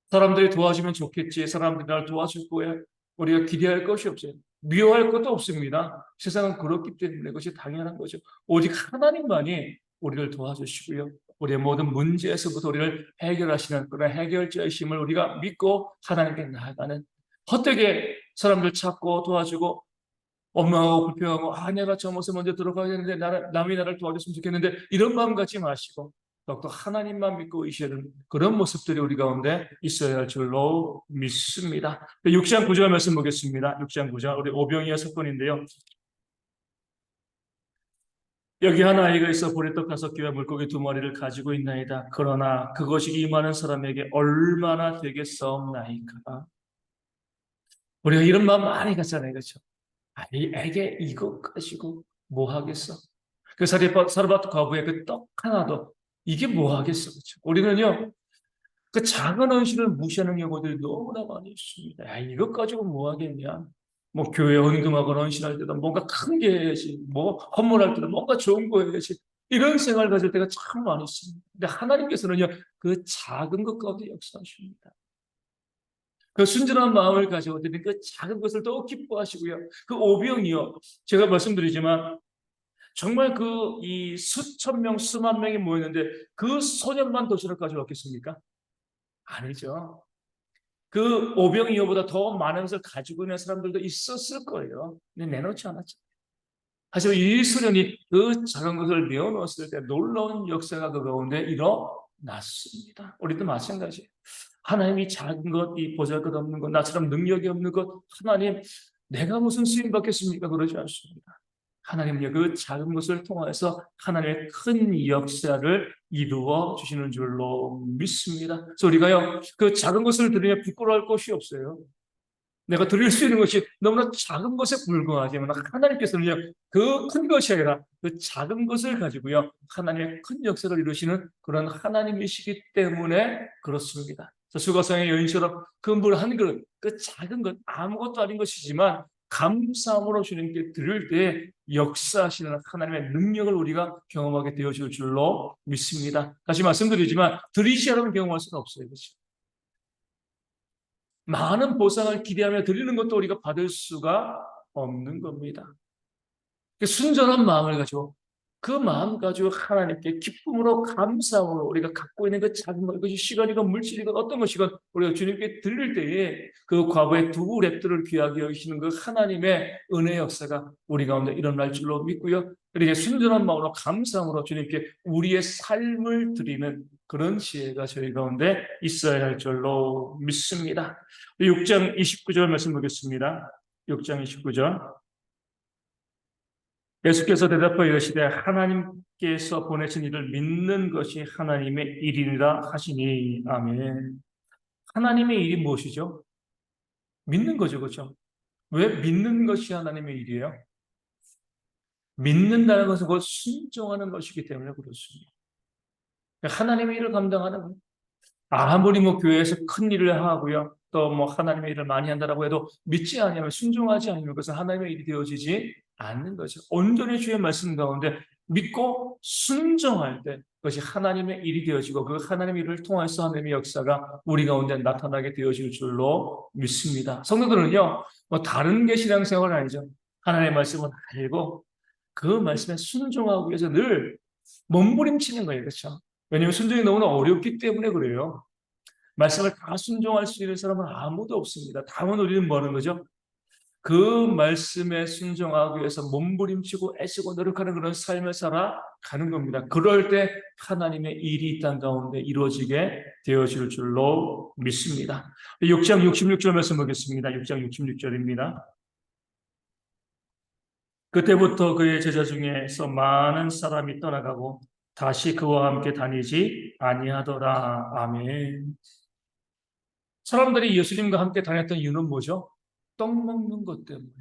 사람들이 도와주면 좋겠지, 사람들이 나를 도와줄 거야, 우리가 기대할 것이 없어요. 미워할 것도 없습니다. 세상은 그렇기 때문에 그것이 당연한 거죠. 오직 하나님만이 우리를 도와주시고요, 우리의 모든 문제에서부터 우리를 해결하시는 그런 해결자이심을 우리가 믿고 하나님께 나아가는, 헛되게 사람들 찾고 도와주고 원망하고 불평하고 내가 저 못에 먼저 들어가야 되는데 남이 나를 도와줬으면 좋겠는데 이런 마음 갖지 마시고 더욱더 하나님만 믿고 이시는 그런 모습들이 우리 가운데 있어야 할 줄로 믿습니다. 6장 9절 말씀 보겠습니다. 6장 9절 우리 오병이어 사건인데요. 여기 한 아이가 있어 보리떡 5개와 물고기 2마리를 가지고 있나이다. 그러나 그것이 이 많은 사람에게 얼마나 되겠사옵나이까. 우리가 이런 마음 많이 갖잖아요. 그렇죠? 아이에게 이것 가지고 뭐 하겠어? 그 사르밧 과부의 그 떡 하나도 이게 뭐 하겠어? 그렇죠? 우리는요, 그 작은 헌신을 무시하는 경우들이 너무나 많이 있습니다. 이것 가지고 뭐 하겠냐? 뭐 교회 헌금하거나 헌신할 때도 뭔가 큰 게 해야지. 뭐 헌물할 때도 뭔가 좋은 거 해야지. 이런 생각을 가질 때가 참 많이 있습니다. 근데 하나님께서는요, 그 작은 것 가운데 역사하십니다. 그 순전한 마음을 가지고드린 그 작은 것을 더 기뻐하시고요. 그 오병이요. 제가 말씀드리지만 정말 이 수천 명, 수만 명이 모였는데 그 소년만 도시를 가져왔겠습니까? 아니죠. 그 오병이어보다 더 많은 것을 가지고 있는 사람들도 있었을 거예요. 근데 내놓지 않았죠. 하지만 이 소년이 그 작은 것을 내어놓았을 때 놀라운 역사가 그 가운데 일어났습니다. 우리도 마찬가지예요. 하나님이 작은 것, 이 보잘것없는 것, 나처럼 능력이 없는 것, 하나님 내가 무슨 쓰임 받겠습니까? 그러지 않습니다. 하나님요, 그 작은 것을 통해서 하나님의 큰 역사를 이루어 주시는 줄로 믿습니다. 그래서 우리가요, 그 작은 것을 드리면 부끄러워할 것이 없어요. 내가 드릴 수 있는 것이 너무나 작은 것에 불과하지만 하나님께서는요, 그 큰 것이 아니라 그 작은 것을 가지고요, 하나님의 큰 역사를 이루시는 그런 하나님이시기 때문에 그렇습니다. 수가성의 여인처럼 그 물 한 그릇, 그 작은 것, 아무것도 아닌 것이지만 감사함으로 주님께 드릴 때 역사하시는 하나님의 능력을 우리가 경험하게 되어질 줄로 믿습니다. 다시 말씀드리지만 드리지 않으면 경험할 수는 없어요. 그렇죠? 많은 보상을 기대하며 드리는 것도 우리가 받을 수가 없는 겁니다. 순전한 마음을 가지고 그 마음 가지고 하나님께 기쁨으로 감사함으로 우리가 갖고 있는 그 작은 것, 그것이 시간이건 물질이건 어떤 것이건 우리가 주님께 드릴 때에 그 과거의 두 랩들을 귀하게 여기시는 그 하나님의 은혜 역사가 우리 가운데 일어날 줄로 믿고요. 그리고 순전한 마음으로 감사함으로 주님께 우리의 삶을 드리는 그런 지혜가 저희 가운데 있어야 할 줄로 믿습니다. 6장 29절 말씀 보겠습니다. 6장 29절. 예수께서 대답하여 이르시되 하나님께서 보내신 이를 믿는 것이 하나님의 일이라 하시니. 아멘. 하나님의 일이 무엇이죠? 믿는 거죠. 그렇죠? 왜 믿는 것이 하나님의 일이에요? 믿는다는 것은 곧 순종하는 것이기 때문에 그렇습니다. 하나님의 일을 감당하는 거예요. 아무리 교회에서 큰 일을 하고요, 또 하나님의 일을 많이 한다라고 해도 믿지 않으면, 순종하지 않으면 그것은 하나님의 일이 되어지지 않는 거죠. 온전히 주의 말씀 가운데 믿고 순종할 때 그것이 하나님의 일이 되어지고 그 하나님의 일을 통해서 하나님의 역사가 우리 가운데 나타나게 되어질 줄로 믿습니다. 성도들은요, 뭐 다른 게 신앙생활은 아니죠. 하나님의 말씀을 알고 그 말씀에 순종하기 위해서 늘 몸부림치는 거예요. 그렇죠? 왜냐하면 순종이 너무나 어렵기 때문에 그래요. 말씀을 다 순종할 수 있는 사람은 아무도 없습니다. 다만 우리는 뭐 하는 거죠? 그 말씀에 순종하기 위해서 몸부림치고 애쓰고 노력하는 그런 삶을 살아가는 겁니다. 그럴 때 하나님의 일이 이 땅 가운데 이루어지게 되어질 줄로 믿습니다. 6장 66절 말씀 보겠습니다. 6장 66절입니다. 그때부터 그의 제자 중에서 많은 사람이 떠나가고 다시 그와 함께 다니지 아니하더라. 아멘. 사람들이 예수님과 함께 다녔던 이유는 뭐죠? 떡 먹는 것 때문에.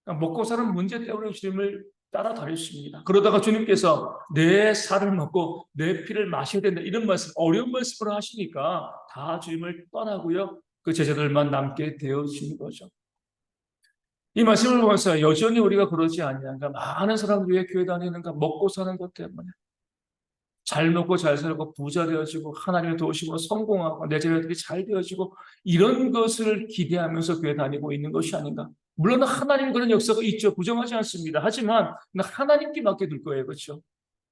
그러니까 먹고 사는 문제 때문에 주님을 따라다녔습니다. 그러다가 주님께서 내 살을 먹고 내 피를 마셔야 된다. 이런 말씀, 어려운 말씀을 하시니까 다 주님을 떠나고요. 그 제자들만 남게 되어진 거죠. 이 말씀을 보면서 여전히 우리가 그러지 않냐가 많은 사람들이 왜 교회 다니는가? 먹고 사는 것 때문에. 잘 먹고 잘 살고 부자 되어지고 하나님의 도우심으로 성공하고 내 자녀들이 잘 되어지고 이런 것을 기대하면서 교회 다니고 있는 것이 아닌가. 물론 하나님 그런 역사가 있죠. 부정하지 않습니다. 하지만 하나님께 맡겨둘 거예요. 그렇죠?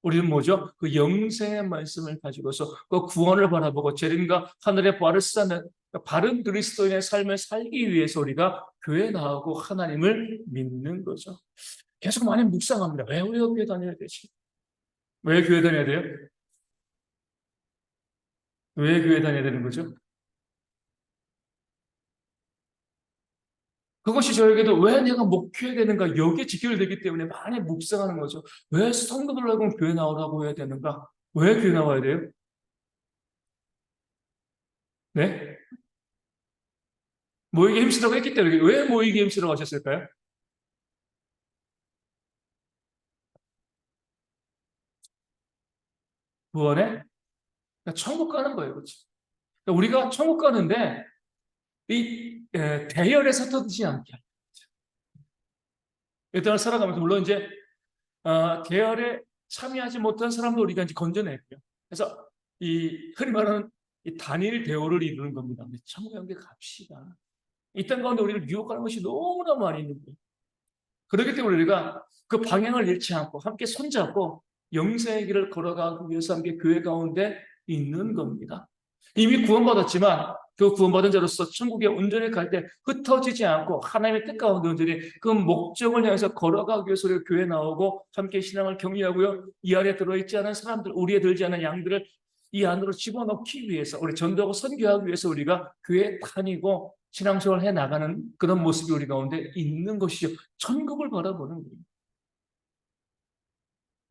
우리는 뭐죠? 그 영생의 말씀을 가지고서 그 구원을 바라보고 재림과 하늘의 부활을 쓰는 바른 그리스도인의 삶을 살기 위해서 우리가 교회 나오고 하나님을 믿는 거죠. 계속 많이 묵상합니다. 왜 우리가 교회 다녀야 되지? 왜 교회 다녀야 돼요? 왜 교회 다녀야 되는 거죠? 그것이 저에게도 왜 내가 목회해야 되는가? 여기에 직결되기 때문에 많이 묵상하는 거죠. 왜 성도들하고 교회 나오라고 해야 되는가? 왜 교회 나와야 돼요? 네? 모이기 힘쓰라고 했기 때문에 왜 모이기 힘쓰라고 하셨을까요? 구원에? 그러니까 천국 가는 거예요. 그렇죠? 그러니까 우리가 천국 가는데 대열에 서투르지 않게. 일단 살아가면서 물론 이제 대열에 참여하지 못한 사람도 우리가 이제 건져냈고요. 그래서 이 흔히 말하는 이 단일 대우를 이루는 겁니다. 천국에 함께 갑시다. 이 땅 가운데 우리를 유혹하는 것이 너무나 많이 있는 거예요. 그렇기 때문에 우리가 그 방향을 잃지 않고 함께 손잡고 영생의 길을 걸어가기 위해서 함께 교회 가운데 있는 겁니다. 이미 구원받았지만 그 구원받은 자로서 천국에 온전히 갈 때 흩어지지 않고 하나님의 뜻 가운데 온전히 그 목적을 향해서 걸어가기 위해서 우리가 교회 나오고 함께 신앙을 격려하고요. 이 안에 들어있지 않은 사람들, 우리에 들지 않은 양들을 이 안으로 집어넣기 위해서 우리 전도하고 선교하기 위해서 우리가 교회에 다니고 신앙생활 해 나가는 그런 모습이 우리 가운데 있는 것이죠. 천국을 바라보는 거예요.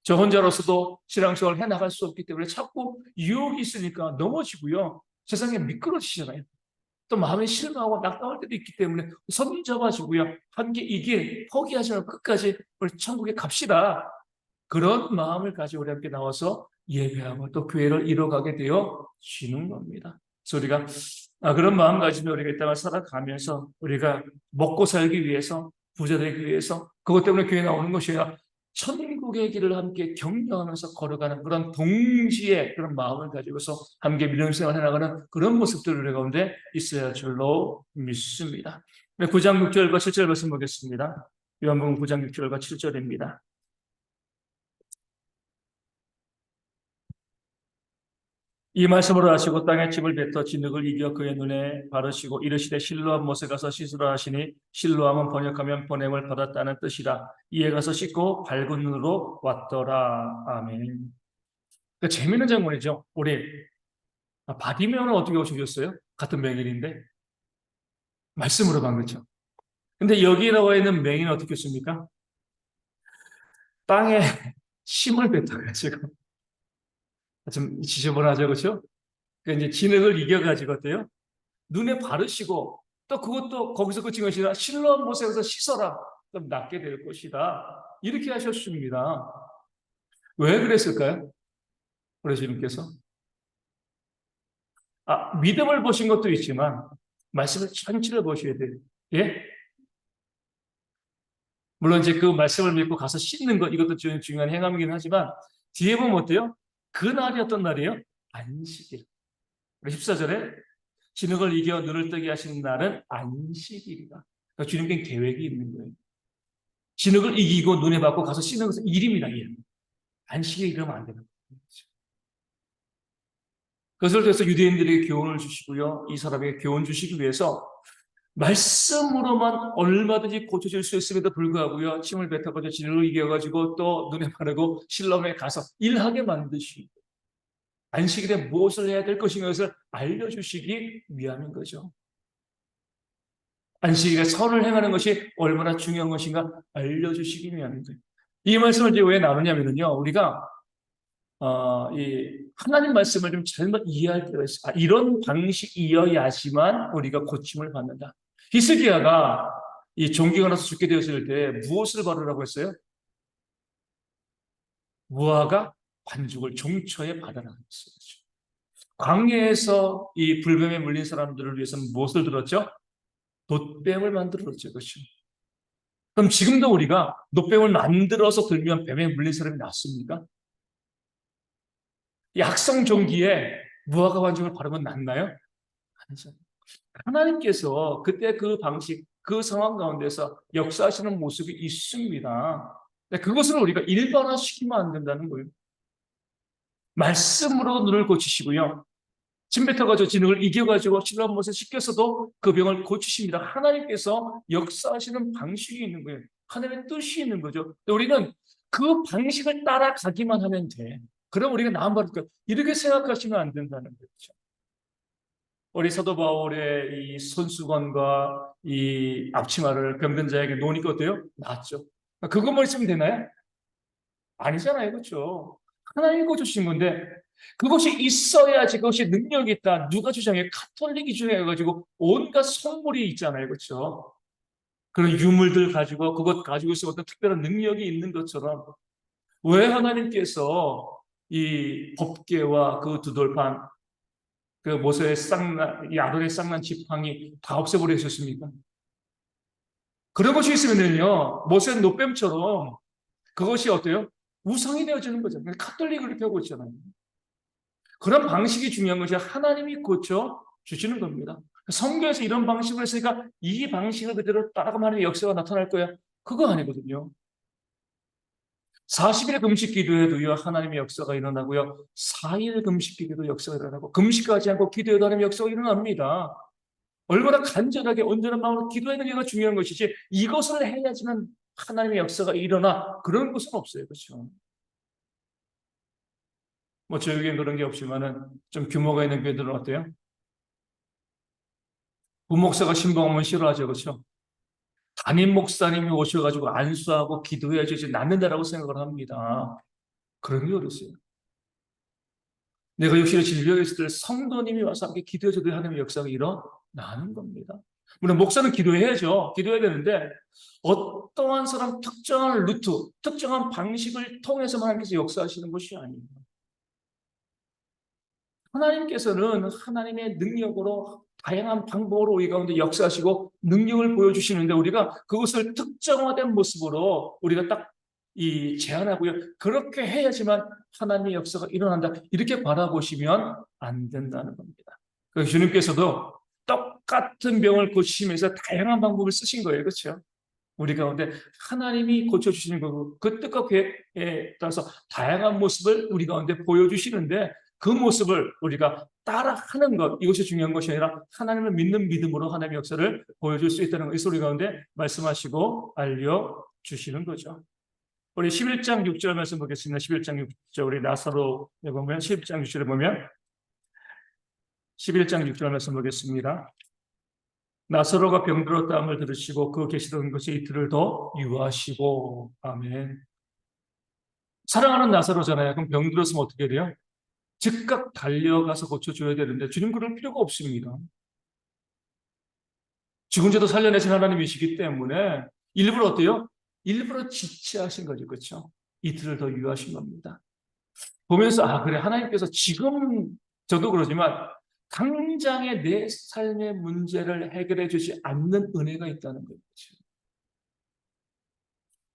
저 혼자로서도 신앙생활 해 나갈 수 없기 때문에 자꾸 유혹이 있으니까 넘어지고요. 세상에 미끄러지잖아요. 또 마음이 실망하고 낙담할 때도 있기 때문에 손 잡아주고요. 함께 이 길 포기하지 말고 끝까지 우리 천국에 갑시다. 그런 마음을 가지고 우리 함께 나와서 예배하고 또 교회를 이뤄가게 되어 지는 겁니다. 그래서 우리가 그런 마음 가지면 우리가 이 땅을 살아가면서 우리가 먹고 살기 위해서 부자 되기 위해서 그것 때문에 교회 나오는 것이 아니라 천국의 길을 함께 격려하면서 걸어가는 그런 동지의 그런 마음을 가지고서 함께 믿음생활 해나가는 그런 모습들을 우리 가운데 있어야 줄로 믿습니다. 9장 6절과 7절 말씀 보겠습니다. 요한복음 9장 6절과 7절입니다. 이 말씀으로 하시고 땅에 침을 뱉어 진흙을 이겨 그의 눈에 바르시고 이르시되 실로암 못에 가서 씻으라 하시니 실로암은 번역하면 보냄을 받았다는 뜻이라. 이에 가서 씻고 밝은 눈으로 왔더라. 아멘. 그러니까 재미있는 장면이죠. 우리 바디메오는 어떻게 오셨어요? 같은 맹인인데 말씀으로 간 거죠. 근데 여기 나와 있는 맹인은 어떻게 했습니까? 땅에 침을 뱉어가지고 좀 지저분하죠, 그렇죠? 그러니까 이제 진흙을 이겨가지고 어때요? 눈에 바르시고 또 그것도 거기서 그친 것이 아니라 실로암 못에서 씻어라. 그럼 낫게 될 것이다. 이렇게 하셨습니다. 왜 그랬을까요? 우리 주님께서 믿음을 보신 것도 있지만 말씀을 전체를 보셔야 돼요. 예? 물론 이제 그 말씀을 믿고 가서 씻는 것, 이것도 중요한 행함이긴 하지만, 뒤에 보면 어때요? 그날이 어떤 날이에요? 안식일. 14절에 진흙을 이겨 눈을 뜨게 하시는 날은 안식일이다. 그러니까 주님께 계획이 있는 거예요. 진흙을 이기고 눈에 받고 가서 씻는 것은 일입니다. 일. 안식일 이러면 안 되는 거예요. 그것을 통해서 유대인들에게 교훈을 주시고요. 이 사람에게 교훈 주시기 위해서 말씀으로만 얼마든지 고쳐질 수 있음에도 불구하고요. 침을 뱉어가지고 진흙을 이겨가지고 또 눈에 바르고 실로암에 가서 일하게 만드시고 안식일에 무엇을 해야 될 것인가 것을 알려주시기 위함인 거죠. 안식일에 선을 행하는 것이 얼마나 중요한 것인가 알려주시기 위함인 거예요. 이 말씀을 이제 왜 나누냐면요. 우리가 이 하나님 말씀을 좀 잘못 이해할 때가 있어요. 이런 방식이어야지만 우리가 고침을 받는다. 히스기야가 이 종기가 나서 죽게 되었을 때 무엇을 바르라고 했어요? 무화과 반죽을 종초에 받아라고 했어요. 광야에서 이 불뱀에 물린 사람들을 위해서는 무엇을 들었죠? 놋뱀을 만들었죠. 그렇죠. 그럼 지금도 우리가 놋뱀을 만들어서 들면 뱀에 물린 사람이 낫습니까? 이 학성종기에 무화과 반죽을 바르면 낫나요? 아니죠. 하나님께서 그때 그 방식, 그 상황 가운데서 역사하시는 모습이 있습니다. 그것을 우리가 일반화시키면 안 된다는 거예요. 말씀으로 눈을 고치시고요. 침 뱉어가지고 진흙을 이겨가지고 실로암 못에 씻겨서도 그 병을 고치십니다. 하나님께서 역사하시는 방식이 있는 거예요. 하나님의 뜻이 있는 거죠. 우리는 그 방식을 따라가기만 하면 돼. 그럼 우리가 나은 바를 거야. 이렇게 생각하시면 안 된다는 거죠. 우리 사도 바울의 이 손수건과 이 앞치마를 병든 자에게 놓으니까 어때요? 낫죠. 그것만 있으면 되나요? 아니잖아요. 그렇죠. 하나님 고주신 건데 그것이 있어야지 그것이 능력이 있다. 누가 주장해? 카톨릭이 주장해가지고 온갖 성물이 있잖아요. 그렇죠. 그런 유물들 가지고 그것 가지고 있어 어떤 특별한 능력이 있는 것처럼 왜 하나님께서 이 법궤와 그 두 돌판 그 모세의 쌍난, 이 아론의 쌍난 지팡이 다 없애버리셨습니까? 그런 것이 있으면요, 모세는 노뱀처럼 그것이 어때요? 우상이 되어지는 거잖아요. 카톨릭을 이렇게 하고 있잖아요. 그런 방식이 중요한 것이 하나님이 고쳐 주시는 겁니다. 성경에서 이런 방식을 했으니까 이 방식을 그대로 따라가면 하나님의 역사가 나타날 거야. 그거 아니거든요. 40일의 금식 기도에도요, 하나님의 역사가 일어나고요. 4일 금식 기도도 역사가 일어나고, 금식하지 않고 기도해도 하나님의 역사가 일어납니다. 얼마나 간절하게 온전한 마음으로 기도하는 게 중요한 것이지, 이것을 해야지만 하나님의 역사가 일어나. 그런 것은 없어요. 그렇죠? 뭐, 저희 교회는 그런 게 없지만은, 좀 규모가 있는 교회들은 어때요? 부목사가 신방하면 싫어하죠. 그렇죠? 담임 목사님이 오셔가지고 안수하고 기도해야지 낫는다라고 생각을 합니다. 그런 게 어딨어요. 내가 육신의 질병에 있을 때 성도님이 와서 함께 기도해줘도 하나님의 역사가 일어나는 겁니다. 물론 목사는 기도해야죠. 기도해야 되는데 어떠한 사람 특정한 루트, 특정한 방식을 통해서만 하나님께서 역사하시는 것이 아닙니다. 하나님께서는 하나님의 능력으로 다양한 방법으로 우리 가운데 역사하시고 능력을 보여주시는데 우리가 그것을 특정화된 모습으로 우리가 딱 이 제안하고요. 그렇게 해야지만 하나님의 역사가 일어난다. 이렇게 바라보시면 안 된다는 겁니다. 그래서 주님께서도 똑같은 병을 고치시면서 다양한 방법을 쓰신 거예요. 그렇죠? 우리 가운데 하나님이 고쳐주시는 거고 그 뜻과 계획에 따라서 다양한 모습을 우리 가운데 보여주시는데 그 모습을 우리가 따라하는 것 이것이 중요한 것이 아니라 하나님을 믿는 믿음으로 하나님의 역사를 보여줄 수 있다는 것, 이 소리 가운데 말씀하시고 알려주시는 거죠. 우리 11장 6절 말씀 보겠습니다. 11장 6절 우리 나사로에 보면 11장 6절에 보면 11장 6절 말씀 보겠습니다. 나사로가 병들었다함을 들으시고 그 계시던 것이 이틀을 더 유하시고 아멘. 사랑하는 나사로잖아요. 그럼 병들었으면 어떻게 돼요? 즉각 달려가서 고쳐줘야 되는데 주님 그럴 필요가 없습니다. 죽은 자도 살려내신 하나님이시기 때문에 일부러 어때요? 일부러 지체하신 거죠. 그렇죠? 이틀을 더 유하신 겁니다. 보면서 아 그래 하나님께서 지금 저도 그러지만 당장의 내 삶의 문제를 해결해 주지 않는 은혜가 있다는 거죠.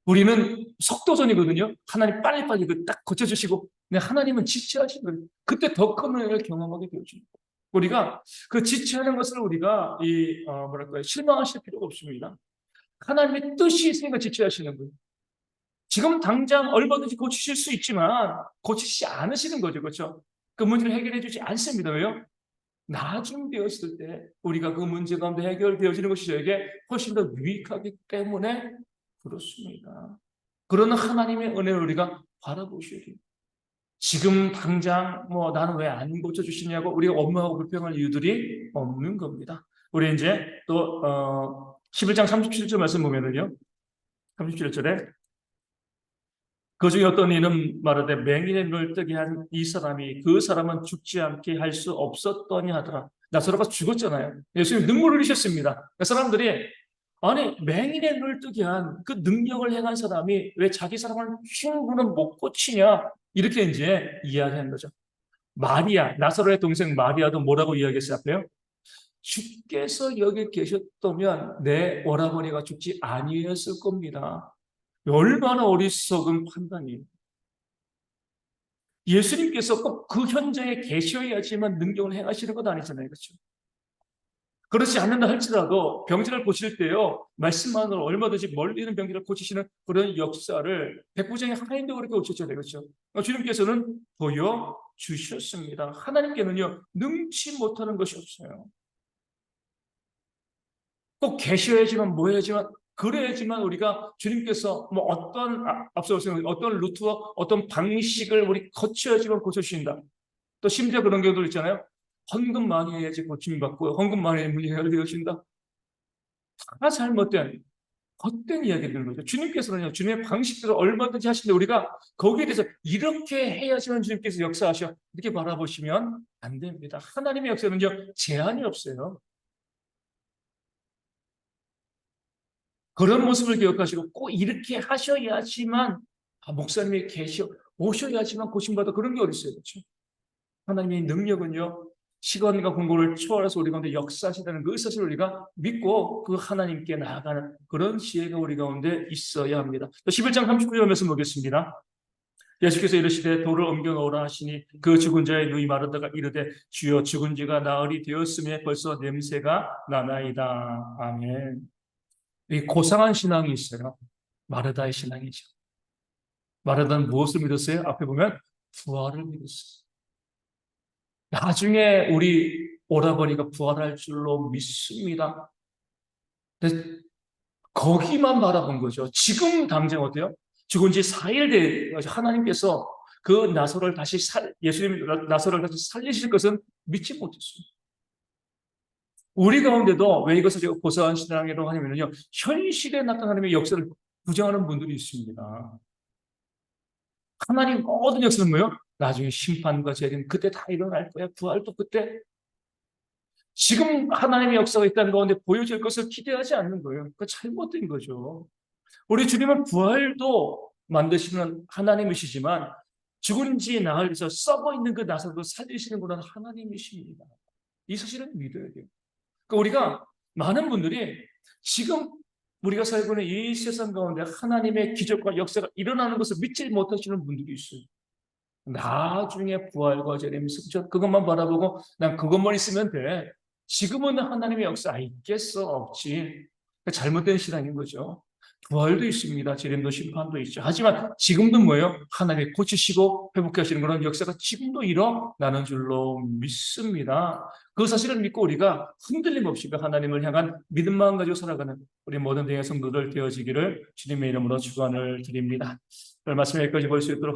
우리는 속도전이거든요. 하나님 빨리빨리 딱 고쳐주시고, 네, 하나님은 지체하시는 거예요. 그때 더 큰 은혜를 경험하게 되어집니다. 우리가 그 지체하는 것을 우리가 뭐랄까요, 실망하실 필요가 없습니다. 하나님의 뜻이 있으니까 지체하시는 거예요. 지금 당장 얼마든지 고치실 수 있지만 고치시지 않으시는 거죠, 그렇죠? 그 문제를 해결해 주지 않습니다. 왜요? 나중 되었을 때 우리가 그 문제 가운데 해결되어지는 것이 저에게 훨씬 더 유익하기 때문에 그렇습니다. 그러나 하나님의 은혜를 우리가 바라보셔야 돼요. 지금 당장 나는 왜 안 고쳐주시냐고 우리가 원망하고 불평할 이유들이 없는 겁니다. 우리 이제 또 11장 37절 말씀 보면은요. 37절에 그 중에 어떤 이는 말하되 맹인의 눈을 뜨게 한 이 사람이 그 사람은 죽지 않게 할 수 없었더니 하더라. 나사로가 죽었잖아요. 예수님 눈물을 흘리셨습니다. 그 사람들이 아니 맹인의 눈을 뜨게 한 그 능력을 행한 사람이 왜 자기 사람을 흉부는 못 고치냐 이렇게 이제 이야기한 거죠. 마리아 나사로의 동생 마리아도 뭐라고 이야기했어요? 앞에요? 주께서 여기 계셨다면 내 오라버니가 죽지 아니했을 겁니다. 얼마나 어리석은 판단이에요. 예수님께서 꼭 그 현장에 계셔야지만 능력을 행하시는 것 아니잖아요. 그렇죠? 그렇지 않는다 할지라도 병자를 고칠 때요. 말씀만으로 얼마든지 멀리 있는 병자를 고치시는 그런 역사를 백부장의 하나님도 그렇게 고쳤잖아요. 그렇죠? 주님께서는 보여주셨습니다. 하나님께는요. 능치 못하는 것이 없어요. 꼭 계셔야지만 뭐 해야지만 그래야지만 우리가 주님께서 앞서 어떤 루트와 어떤 방식을 우리 거쳐야지만 고쳐주신다. 또 심지어 그런 경우도 있잖아요. 헌금 많이 해야지 고침이 받고 헌금 많이 해야 문이 해결되어진다. 다 잘못된 헛된 이야기들인 거죠. 주님께서는요. 주님의 방식대로 얼마든지 하시는데 우리가 거기에 대해서 이렇게 해야지만 주님께서 역사하셔 이렇게 바라보시면 안 됩니다. 하나님의 역사는요. 제한이 없어요. 그런 모습을 기억하시고 꼭 이렇게 하셔야지만 목사님이 오셔야지만 고침받아 그런 게 어디 있어요. 그렇죠? 하나님의 능력은요. 시간과 공고를 초월해서 우리 가운데 역사하신다는 그 사실을 우리가 믿고 그 하나님께 나아가는 그런 지혜가 우리 가운데 있어야 합니다. 11장 39절 말씀 보겠습니다. 예수께서 이르시되 돌을 옮겨 놓으라 하시니 그 죽은 자의 누이 마르다가 이르되 주여 죽은 지가 나흘이 되었음에 벌써 냄새가 나나이다. 아멘. 이 고상한 신앙이 있어요. 마르다의 신앙이죠. 마르다는 무엇을 믿었어요? 앞에 보면 부활을 믿었어요. 나중에 우리 오라버니가 부활할 줄로 믿습니다. 근데 거기만 바라본 거죠. 지금 당장 어때요? 죽은 지 4일 돼 하나님께서 그 나사로를 예수님 나사로를 다시 살리실 것은 믿지 못했어요. 우리 가운데도 왜 이것을 제가 고사한 신앙이라고 하냐면요. 현실에 나타나는 하나님의 역사를 부정하는 분들이 있습니다. 하나님 모든 역사는 뭐예요? 나중에 심판과 재림 그때 다 일어날 거야. 부활도 그때. 지금 하나님의 역사가 있다는 가운데 보여질 것을 기대하지 않는 거예요. 그 잘못된 거죠. 우리 주님은 부활도 만드시는 하나님이시지만 죽은 지 나흘에서 썩어 있는 그 나사로를 살리시는 분은 하나님이십니다. 이 사실은 믿어야 돼요. 그러니까 우리가 많은 분들이 지금 우리가 살고 있는 이 세상 가운데 하나님의 기적과 역사가 일어나는 것을 믿지 못하시는 분들이 있어요. 나중에 부활과 재림, 승천 그것만 바라보고 난 그것만 있으면 돼. 지금은 하나님의 역사 있겠어? 없지. 잘못된 신앙인 거죠. 부활도 있습니다. 재림도 심판도 있죠. 하지만 지금도 뭐예요? 하나님이 고치시고 회복하시는 그런 역사가 지금도 일어나는 줄로 믿습니다. 그 사실을 믿고 우리가 흔들림 없이 하나님을 향한 믿음 마음 가지고 살아가는 우리 모든 대의 성도들 되어지기를 주님의 이름으로 축원을 드립니다. 말씀 여기까지 볼 수 있도록